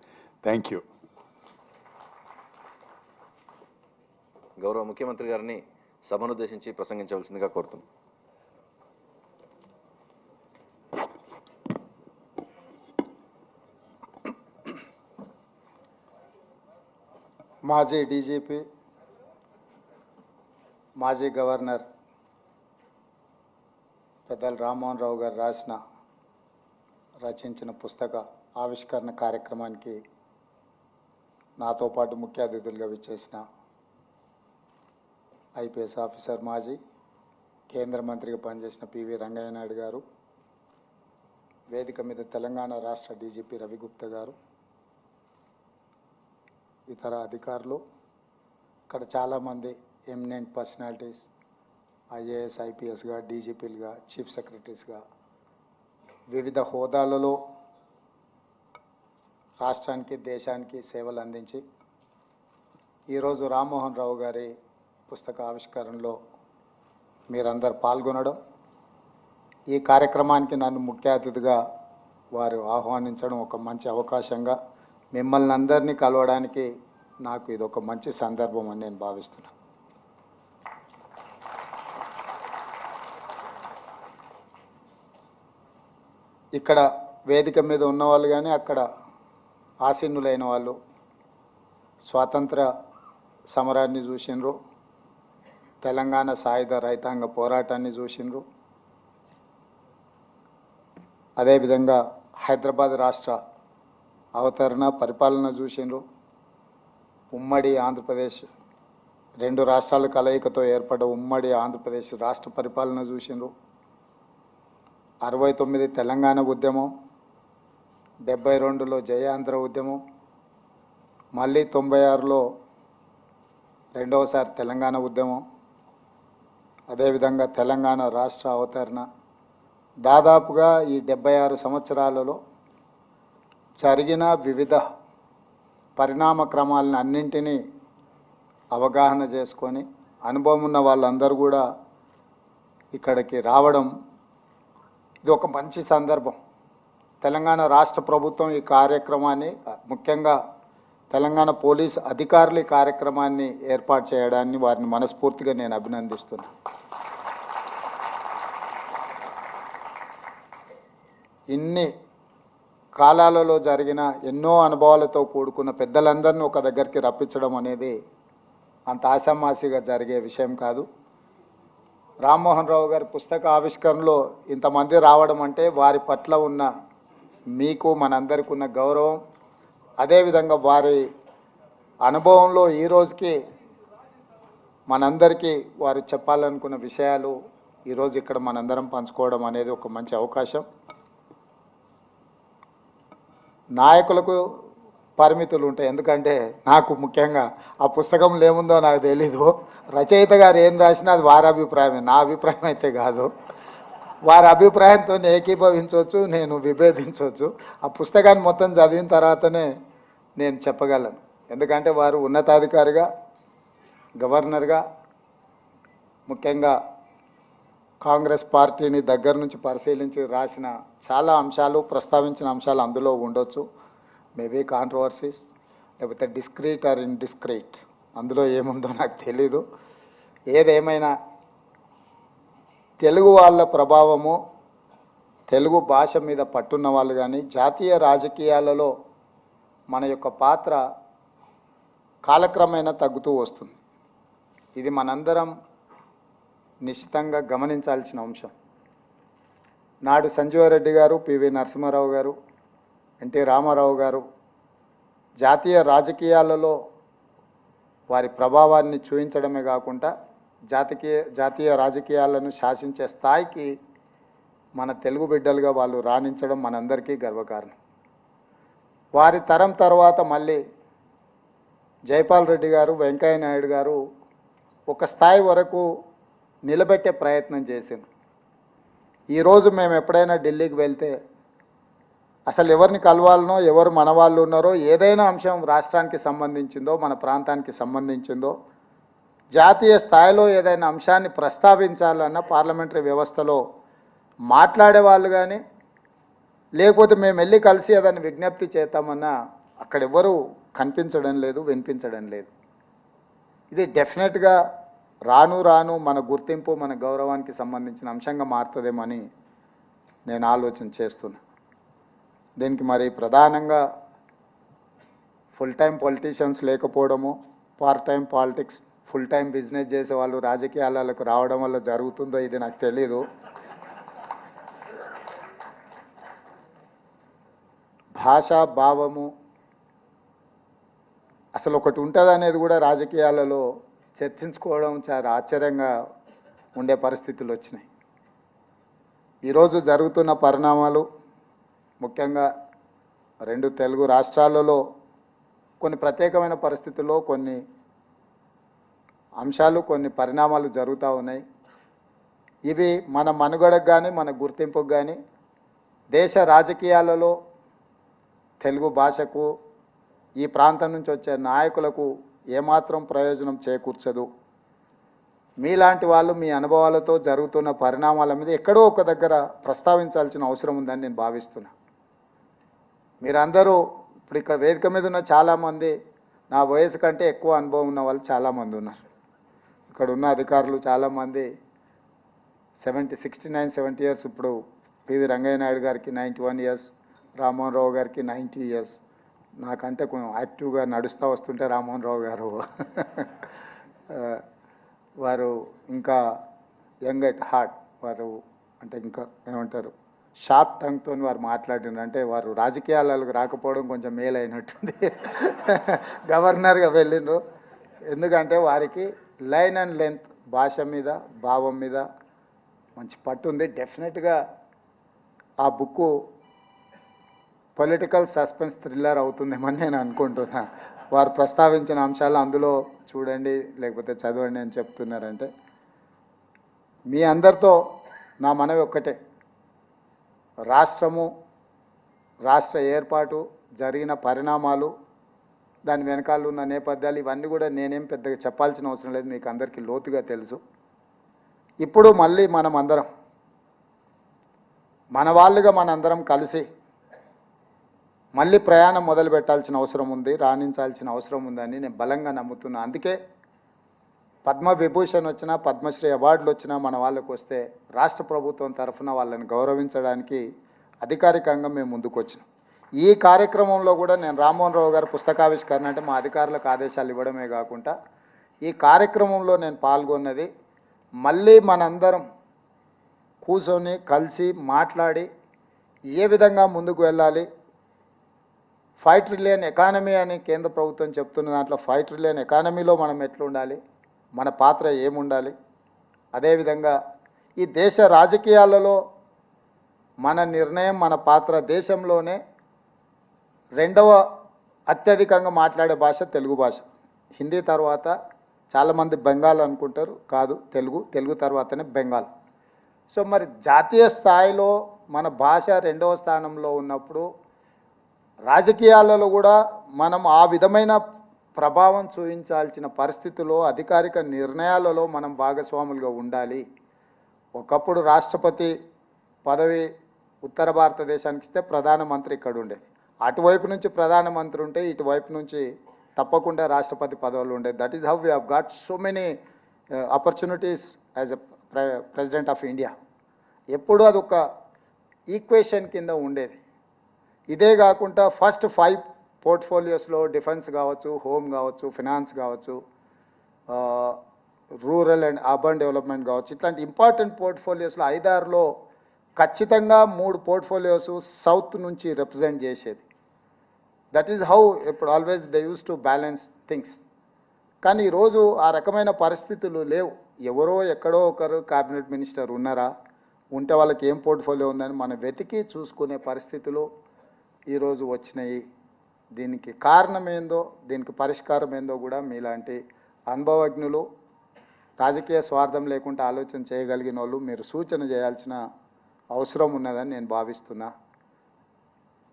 Thank you. గౌరవ ముఖ్యమంత్రి గారిని సభను ఉద్దేశించి ప్రసంగించవలసిందిగా కోరుతున్నాను. మాజీ DGP, మాజీ governor పెద్దలు రామ్మోహన్ రావు గారు రచించిన పుస్తక ఆవిష్కరణ కార్యక్రమానికి నాతో పాటు ముఖ్య అతిథులుగా విచ్చేసిన ఐపీఎస్ ఆఫీసర్, మాజీ కేంద్ర మంత్రిగా పనిచేసిన పివి రంగయ్య నాయుడు గారు, వేదిక మీద తెలంగాణ రాష్ట్ర డీజీపీ రవిగుప్తా గారు, ఇతర అధికారులు, ఇక్కడ చాలామంది ఎమినెంట్ పర్సనాలిటీస్, ఐఏఎస్, ఐపీఎస్గా, డీజీపీలుగా, చీఫ్ సెక్రటరీస్గా వివిధ హోదాలలో రాష్ట్రానికి, దేశానికి సేవలు అందించి ఈరోజు రామ్మోహన్ రావు గారి పుస్తక ఆవిష్కరణలో మీరందరూ పాల్గొనడం, ఈ కార్యక్రమానికి నన్ను ముఖ్య అతిథిగా వారు ఆహ్వానించడం ఒక మంచి అవకాశంగా, మిమ్మల్ని అందరినీ కలవడానికి నాకు ఇది ఒక మంచి సందర్భం అని నేను భావిస్తున్నాను. ఇక్కడ వేదిక మీద ఉన్నవాళ్ళు కానీ అక్కడ ఆసీనులైన వాళ్ళు స్వాతంత్ర సమరాన్ని చూసిండ్రు, తెలంగాణ సాయుధ రైతాంగ పోరాటాన్ని చూసిండ్రు, అదేవిధంగా హైదరాబాద్ రాష్ట్ర అవతరణ పరిపాలన చూసిండ్రు, ఉమ్మడి ఆంధ్రప్రదేశ్ రెండు రాష్ట్రాల కలయికతో ఏర్పడ్డ ఉమ్మడి ఆంధ్రప్రదేశ్ రాష్ట్ర పరిపాలన చూసిండ్రు. 69 తెలంగాణ ఉద్యమం, 72లో జయాంధ్ర ఉద్యమం, మళ్ళీ 96లో రెండవసారి తెలంగాణ ఉద్యమం, అదేవిధంగా తెలంగాణ రాష్ట్ర అవతరణ. దాదాపుగా ఈ 76 సంవత్సరాలలో జరిగిన వివిధ పరిణామ క్రమాలను అన్నింటినీ అవగాహన చేసుకొని అనుభవం ఉన్న వాళ్ళందరూ కూడా ఇక్కడికి రావడం ఇది ఒక మంచి సందర్భం. తెలంగాణ రాష్ట్ర ప్రభుత్వం ఈ కార్యక్రమాన్ని, ముఖ్యంగా తెలంగాణ పోలీస్ అధికారులు ఈ కార్యక్రమాన్ని ఏర్పాటు చేయడాన్ని వారిని మనస్ఫూర్తిగా నేను అభినందిస్తున్నాను. ఇన్ని కాలాలలో జరిగిన ఎన్నో అనుభవాలతో కూడుకున్న పెద్దలందరినీ ఒక దగ్గరికి రప్పించడం అనేది అంత ఆషామాషిగా జరిగే విషయం కాదు. రామ్మోహన్ రావు గారి పుస్తక ఆవిష్కరణలో ఇంతమంది రావడం అంటే వారి పట్ల ఉన్న మీకు మనందరికీ ఉన్న గౌరవం, అదేవిధంగా వారి అనుభవంలో ఈ రోజుకి మనందరికీ వారు చెప్పాలనుకున్న విషయాలు ఈరోజు ఇక్కడ మనందరం పంచుకోవడం అనేది ఒక మంచి అవకాశం. నాయకులకు పరిమితులు ఉంటాయి, ఎందుకంటే నాకు ముఖ్యంగా ఆ పుస్తకంలో ఏముందో నాకు తెలీదు. రచయిత గారు ఏం రాసినా అది వారి అభిప్రాయమే, నా అభిప్రాయం అయితే కాదు. వారి అభిప్రాయంతో ఏకీభవించవచ్చు, నేను విభేదించవచ్చు. ఆ పుస్తకాన్ని మొత్తం చదివిన తర్వాతనే నేను చెప్పగలను. ఎందుకంటే వారు ఉన్నతాధికారిగా, గవర్నర్గా, ముఖ్యంగా కాంగ్రెస్ పార్టీని దగ్గర నుంచి పరిశీలించి రాసిన చాలా అంశాలు, ప్రస్తావించిన అంశాలు అందులో ఉండొచ్చు. మేబీ కాంట్రవర్సీస్, లేకపోతే డిస్క్రీట్ ఆర్ ఇండిస్క్రీట్, అందులో ఏముందో నాకు తెలీదు. ఏదేమైనా తెలుగు వాళ్ళ ప్రభావము, తెలుగు భాష మీద పట్టున్న వాళ్ళు కానీ జాతీయ రాజకీయాలలో మన యొక్క పాత్ర కాలక్రమేణా తగ్గుతూ వస్తుంది. ఇది మనందరం నిశ్చితంగా గమనించాల్సిన అంశం. నాడు సంజీవరెడ్డి గారు, పివి నరసింహారావు గారు, ఎన్టీ రామారావు గారు జాతీయ రాజకీయాలలో వారి ప్రభావాన్ని చూపించడమే కాకుండా జాతీయ రాజకీయాలను శాసించే స్థాయికి మన తెలుగు బిడ్డలుగా వాళ్ళు రాణించడం మనందరికీ గర్వకారణం. వారి తరం తర్వాత మళ్ళీ జైపాల్ రెడ్డి గారు, వెంకయ్య నాయుడు గారు ఒక స్థాయి వరకు నిలబెట్టే ప్రయత్నం చేసింది. ఈరోజు మేము ఎప్పుడైనా ఢిల్లీకి వెళ్తే అసలు ఎవరిని కలవాలనో, ఎవరు మన వాళ్ళు ఉన్నారో, ఏదైనా అంశం రాష్ట్రానికి సంబంధించిందో, మన ప్రాంతానికి సంబంధించిందో, జాతీయ స్థాయిలో ఏదైనా అంశాన్ని ప్రస్తావించాలన్న పార్లమెంటరీ వ్యవస్థలో మాట్లాడే వాళ్ళు కానీ, లేకపోతే మేము వెళ్ళి కలిసి ఏదైనా విజ్ఞప్తి చేద్దామన్నా అక్కడ ఎవరు కనిపించడం లేదు, వినిపించడం లేదు. ఇది డెఫినెట్గా రాను రాను మన గుర్తింపు, మన గౌరవానికి సంబంధించిన అంశంగా మారుతుందేమని నేను ఆలోచన చేస్తున్నా. దీనికి మరి ప్రధానంగా ఫుల్ టైం పొలిటీషియన్స్ లేకపోవడము, part time politics, full time business చేసే వాళ్ళు రాజకీయాలకు రావడం వల్ల జరుగుతుందో ఇది నాకు తెలీదు. భాషా భావము అసలు ఒకటి ఉంటుంది అనేది కూడా రాజకీయాలలో చర్చించుకోవడం చాలా ఆశ్చర్యంగా ఉండే పరిస్థితులు వచ్చినాయి. ఈరోజు జరుగుతున్న పరిణామాలు, ముఖ్యంగా రెండు తెలుగు రాష్ట్రాలలో కొన్ని ప్రత్యేకమైన పరిస్థితుల్లో కొన్ని అంశాలు, కొన్ని పరిణామాలు జరుగుతూ ఉన్నాయి. ఇవి మన మనుగడకు కానీ, మన గుర్తింపుకు కానీ, దేశ రాజకీయాలలో తెలుగు భాషకు, ఈ ప్రాంతం నుంచి వచ్చే నాయకులకు ఏమాత్రం ప్రయోజనం చేకూర్చదు. మీలాంటి వాళ్ళు మీ అనుభవాలతో జరుగుతున్న పరిణామాల మీద ఎక్కడో ఒక దగ్గర ప్రస్తావించాల్సిన అవసరం ఉందని నేను భావిస్తున్నా. మీరందరూ ఇప్పుడు ఇక్కడ వేదిక మీద ఉన్న చాలామంది నా వయసు కంటే ఎక్కువ అనుభవం ఉన్న వాళ్ళు చాలామంది ఉన్నారు. ఇక్కడ ఉన్న అధికారులు చాలామంది 69, 70 ఇయర్స్. ఇప్పుడు పివి రంగయ్య నాయుడు గారికి 91 ఇయర్స్, రామ్మోహన్ రావు గారికి 90 ఇయర్స్. నాకంటే కొంచెం యాక్టివ్గా నడుస్తూ వస్తుంటే రామ్మోహన్ రావు గారు వారు ఇంకా యంగ్ ఎట్ హార్ట్, వారు అంటే ఇంకా ఏమంటారు షార్ప్ టంగ్తో వారు మాట్లాడినారు. అంటే వారు రాజకీయాలకు రాకపోవడం కొంచెం మేలైనట్టుంది. గవర్నర్గా వెళ్ళిండ్రు. ఎందుకంటే వారికి లైన్ అండ్ లెంత్ భాష మీద భావం మీద మంచి పట్టు ఉంది. డెఫినెట్గా ఆ బుక్కు పొలిటికల్ సస్పెన్స్ థ్రిల్లర్ అవుతుందేమని నేను అనుకుంటున్నా. వారు ప్రస్తావించిన అంశాలు అందులో చూడండి లేకపోతే చదవండి అని చెప్తున్నారంటే మీ అందరితో నా మనవి ఒక్కటే, రాష్ట్రము, రాష్ట్ర ఏర్పాటు, జరిగిన పరిణామాలు, దాని వెనకాల ఉన్న నేపథ్యాలు ఇవన్నీ కూడా నేనేం పెద్దగా చెప్పాల్సిన అవసరం లేదు, మీకు అందరికీ లోతుగా తెలుసు. ఇప్పుడు మళ్ళీ మనం అందరం మన వాళ్ళుగా మనందరం కలిసి మళ్ళీ ప్రయాణం మొదలు పెట్టాల్సిన అవసరం ఉంది, రాణించాల్సిన అవసరం ఉందని నేను బలంగా నమ్ముతున్నా. అందుకే పద్మవిభూషణ్ వచ్చినా పద్మశ్రీ అవార్డులు వచ్చినా మన వాళ్ళకు వస్తే రాష్ట్ర ప్రభుత్వం తరఫున వాళ్ళని గౌరవించడానికి అధికారికంగా మేము ముందుకు వచ్చినాం. ఈ కార్యక్రమంలో కూడా నేను రామ్మోహన్ రావు గారు పుస్తకావిష్కరణ అంటే మా అధికారులకు ఆదేశాలు ఇవ్వడమే కాకుండా ఈ కార్యక్రమంలో నేను పాల్గొన్నది మళ్ళీ మనందరం కూర్చొని కలిసి మాట్లాడి ఏ విధంగా ముందుకు వెళ్ళాలి. 5 ట్రిలియన్ ఎకానమీ అని కేంద్ర ప్రభుత్వం చెప్తున్న దాంట్లో 5 ట్రిలియన్ ఎకానమీలో మనం ఎట్లుండాలి, మన పాత్ర ఏముండాలి, అదేవిధంగా ఈ దేశ రాజకీయాలలో మన నిర్ణయం, మన పాత్ర. దేశంలోనే 2వ అత్యధికంగా మాట్లాడే భాష తెలుగు భాష. హిందీ తర్వాత చాలామంది బెంగాల్ అనుకుంటారు, కాదు తెలుగు, తెలుగు తర్వాతనే బెంగాల్. సో మరి జాతీయ స్థాయిలో మన భాష 2వ స్థానంలో ఉన్నప్పుడు రాజకీయాలలో కూడా మనం ఆ విధమైన ప్రభావం చూపించాల్సిన పరిస్థితుల్లో అధికారిక నిర్ణయాలలో మనం భాగస్వాములుగా ఉండాలి. ఒకప్పుడు రాష్ట్రపతి పదవి ఉత్తర భారతదేశానికి ఇస్తే ప్రధానమంత్రి ఇక్కడ ఉండేది, అటువైపు నుంచి ప్రధానమంత్రి ఉంటే ఇటువైపు నుంచి తప్పకుండా రాష్ట్రపతి పదవులు ఉండేది. That is how we have got so many opportunities as a president of India. ఎప్పుడు అదొక ఈక్వేషన్ కింద ఉండేది. ఇదే కాకుండా ఫస్ట్ 5 పోర్ట్ఫోలియోస్లో డిఫెన్స్ కావచ్చు, హోమ్ కావచ్చు, ఫినాన్స్ కావచ్చు, రూరల్ అండ్ అర్బన్ డెవలప్మెంట్ కావచ్చు, ఇట్లాంటి ఇంపార్టెంట్ పోర్ట్ఫోలియోస్లో 5-6లో ఖచ్చితంగా 3 పోర్ట్ఫోలియోస్ సౌత్ నుంచి రిప్రజెంట్ చేసేది. దట్ ఈజ్ హౌ ఇప్పుడు always they use to balance things. కానీ ఈరోజు ఆ రకమైన పరిస్థితులు లేవు. ఎవరో ఎక్కడో ఒకరు క్యాబినెట్ మినిస్టర్ ఉన్నారా, ఉంటే వాళ్ళకి ఏం పోర్ట్ఫోలియో ఉందని మనం వెతికి చూసుకునే పరిస్థితులు ఈరోజు వచ్చినాయి. దీనికి కారణం ఏందో, దీనికి పరిష్కారం ఏందో కూడా మీలాంటి అనుభవజ్ఞులు, రాజకీయ స్వార్థం లేకుండా ఆలోచన చేయగలిగిన వాళ్ళు మీరు సూచన చేయాల్సిన అవసరం ఉన్నదని నేను భావిస్తున్నా.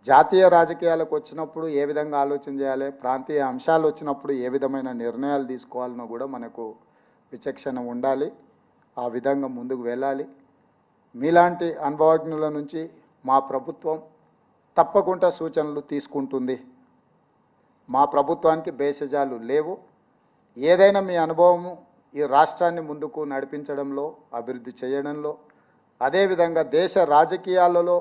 జాతీయ రాజకీయాలకు వచ్చినప్పుడు ఏ విధంగా ఆలోచన చేయాలి, ప్రాంతీయ అంశాలు వచ్చినప్పుడు ఏ విధమైన నిర్ణయాలు తీసుకోవాలనో కూడా మనకు విచక్షణ ఉండాలి. ఆ విధంగా ముందుకు వెళ్ళాలి. మీలాంటి అనుభవజ్ఞుల నుంచి మా ప్రభుత్వం తప్పకుండా సూచనలు తీసుకుంటుంది. మా ప్రభుత్వానికి భేషజాలు లేవు. ఏదైనా మీ అనుభవము ఈ రాష్ట్రాన్ని ముందుకు నడిపించడంలో, అభివృద్ధి చేయడంలో, అదేవిధంగా దేశ రాజకీయాలలో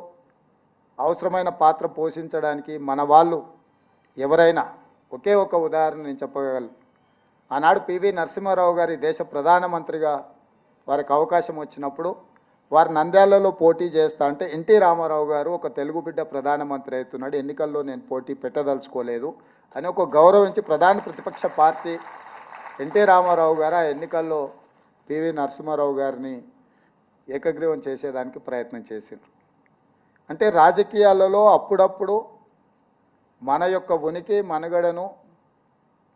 అవసరమైన పాత్ర పోషించడానికి మన వాళ్ళు ఎవరైనా, ఒకే ఒక ఉదాహరణ నేను చెప్పగలను. ఆనాడు పివి నరసింహారావు గారి దేశ ప్రధానమంత్రిగా వారికి అవకాశం వచ్చినప్పుడు వారు నంద్యాలలో పోటీ చేస్తా అంటే ఎన్టీ రామారావు గారు ఒక తెలుగు బిడ్డ ప్రధానమంత్రి అవుతున్నాడు, ఎన్నికల్లో నేను పోటీ పెట్టదలుచుకోలేదు అని ఒక గౌరవించి ప్రధాన ప్రతిపక్ష పార్టీ ఎన్టీ రామారావు గారు ఆ ఎన్నికల్లో పివి నరసింహారావు గారిని ఏకగ్రీవం చేసేదానికి ప్రయత్నం చేసింది. అంటే రాజకీయాలలో అప్పుడప్పుడు మన యొక్క ఉనికి, మనుగడను,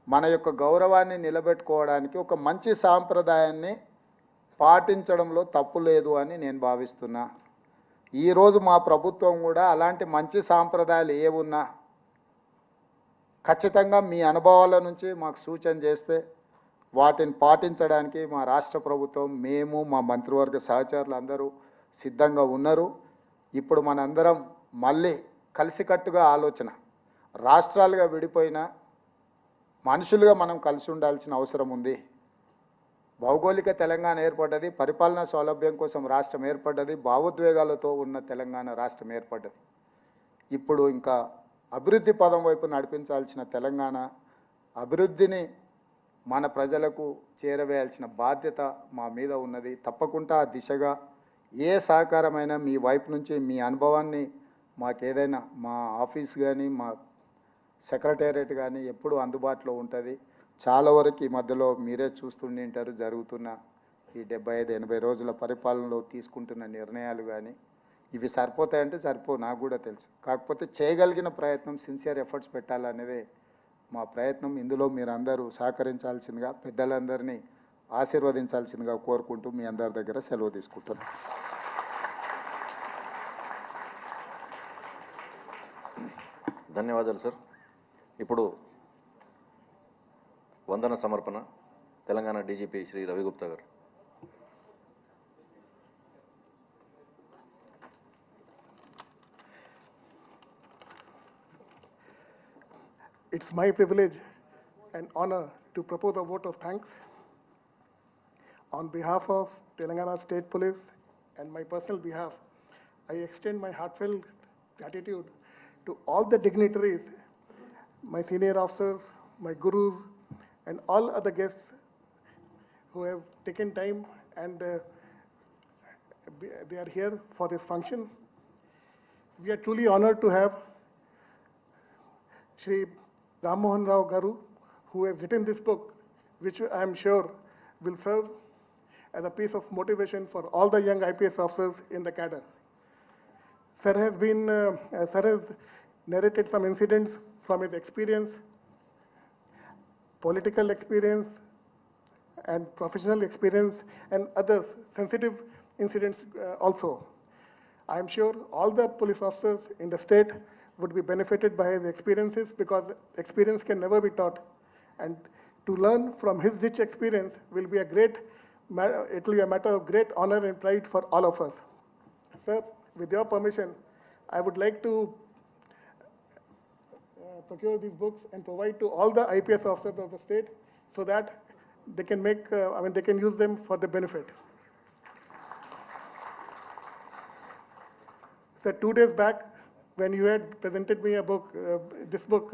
మన యొక్క గౌరవాన్ని నిలబెట్టుకోవడానికి ఒక మంచి సాంప్రదాయాన్ని పాటించడంలో తప్పు లేదు అని నేను భావిస్తున్నా. ఈరోజు మా ప్రభుత్వం కూడా అలాంటి మంచి సాంప్రదాయాలు ఏవున్నా ఖచ్చితంగా మీ అనుభవాల నుంచి మాకు సూచన చేస్తే వాటిని పాటించడానికి మా రాష్ట్ర ప్రభుత్వం, మేము, మా మంత్రివర్గ సహచరులు అందరూ సిద్ధంగా ఉన్నారు. ఇప్పుడు మనందరం మళ్ళీ కలిసికట్టుగా ఆలోచన, రాష్ట్రాలుగా విడిపోయిన మనుషులుగా మనం కలిసి ఉండాల్సిన అవసరం ఉంది. భౌగోళిక తెలంగాణ ఏర్పడ్డది, పరిపాలనా సౌలభ్యం కోసం రాష్ట్రం ఏర్పడ్డది, భావోద్వేగాలతో ఉన్న తెలంగాణ రాష్ట్రం ఏర్పడ్డది. ఇప్పుడు ఇంకా అభివృద్ధి పదం వైపు నడిపించాల్సిన తెలంగాణ, అభివృద్ధిని మన ప్రజలకు చేరవేయాల్సిన బాధ్యత మా మీద ఉన్నది. తప్పకుండా ఆ దిశగా ఏ సహకారమైనా మీ వైపు నుంచి మీ అనుభవాన్ని మాకేదైనా మా ఆఫీస్ కానీ మా సెక్రటేరియట్ కానీ ఎప్పుడూ అందుబాటులో ఉంటుంది. చాలా వరకు ఈ మధ్యలో మీరే చూస్తుంటారు జరుగుతున్న ఈ 75-80 రోజుల పరిపాలనలో తీసుకుంటున్న నిర్ణయాలు కానీ ఇవి సరిపోతాయంటే సరిపో, నాకు కూడా తెలుసు. కాకపోతే చేయగలిగిన ప్రయత్నం, సిన్సియర్ ఎఫర్ట్స్ పెట్టాలనేదే మా ప్రయత్నం. ఇందులో మీరందరూ సహకరించాల్సిందిగా, పెద్దలందరినీ ఆశీర్వదించాల్సిందిగా కోరుకుంటూ మీ అందరి దగ్గర సెలవు తీసుకుంటున్నాను. ధన్యవాదాలు సార్. ఇప్పుడు వందన సమర్పణ తెలంగాణ డీజీపీ శ్రీ రవిగుప్తా గారు. It's my privilege and honor to propose a vote of thanks on behalf of Telangana State Police and my personal behalf. I extend my heartfelt gratitude to all the dignitaries, my senior officers, my gurus, and all other guests who have taken time and they are here for this function. We are truly honored to have Sri Ram Mohan Rao Garu, who has written this book, which I am sure will serve as a piece of motivation for all the young IPS officers in the cadre. Sir has narrated some incidents from his experience, political experience, and professional experience, and others, sensitive incidents also. I am sure all the police officers in the state would be benefited by his experiences, because experience can never be taught. And to learn from his rich experience will be it will be a matter of great honor and pride for all of us. Sir, with your permission, I would like to procure these books and provide to all the IPS officers of the state so that they can they can use them for their benefit. Sir, 2 days back, when you had presented me this book,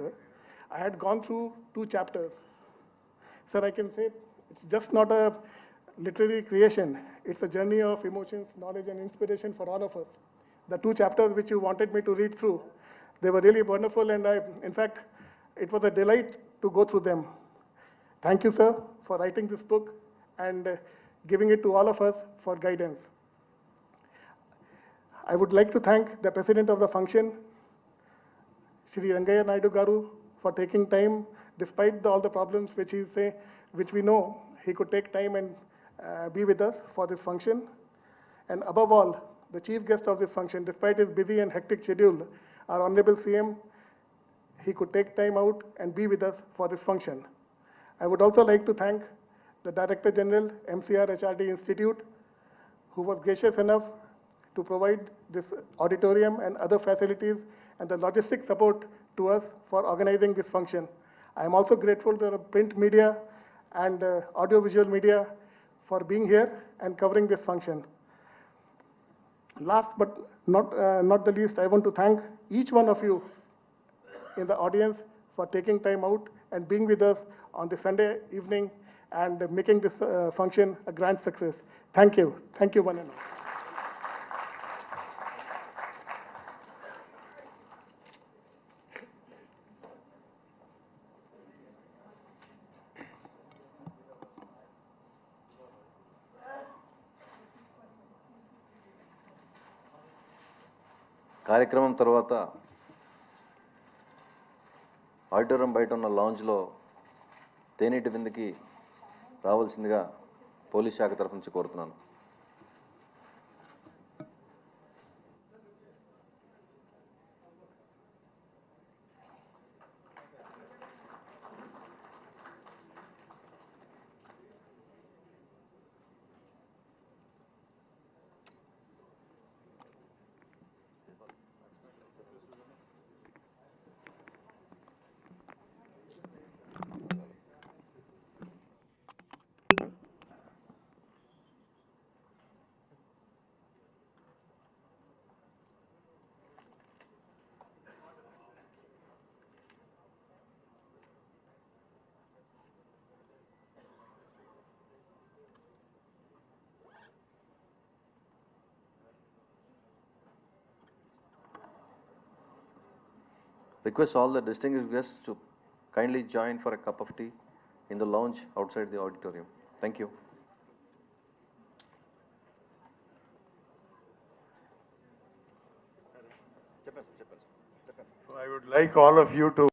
I had gone through 2 chapters. Sir, I can say it's just not a literary creation. It's a journey of emotions, knowledge, and inspiration for all of us. The 2 chapters which you wanted me to read through, they were really wonderful, and in fact, it was a delight to go through them. Thank you, sir, for writing this book and giving it to all of us for guidance. I would like to thank the president of the function, Shri Rangaya Naidu Garu, for taking time, despite all the problems which we know, he could take time and be with us for this function. And above all, the chief guest of this function, despite his busy and hectic schedule, our Honorable CM, he could take time out and be with us for this function. I would also like to thank the Director General, MCRHRD Institute, who was gracious enough to provide this auditorium and other facilities and the logistic support to us for organizing this function. I am also grateful to the print media and audiovisual media for being here and covering this function. Last but not the least, I want to thank each one of you in the audience for taking time out and being with us on this Sunday evening and making this function a grand success. Thank you. Thank you, one and all. కార్యక్రమం తర్వాత auditorium బయట ఉన్న లాంజ్లో తేనీటి విందుకి రావాల్సిందిగా police శాఖ తరఫు నుంచి కోరుతున్నాను. Request all the distinguished guests to kindly join for a cup of tea in the lounge outside the auditorium. Thank you. I would like all of you to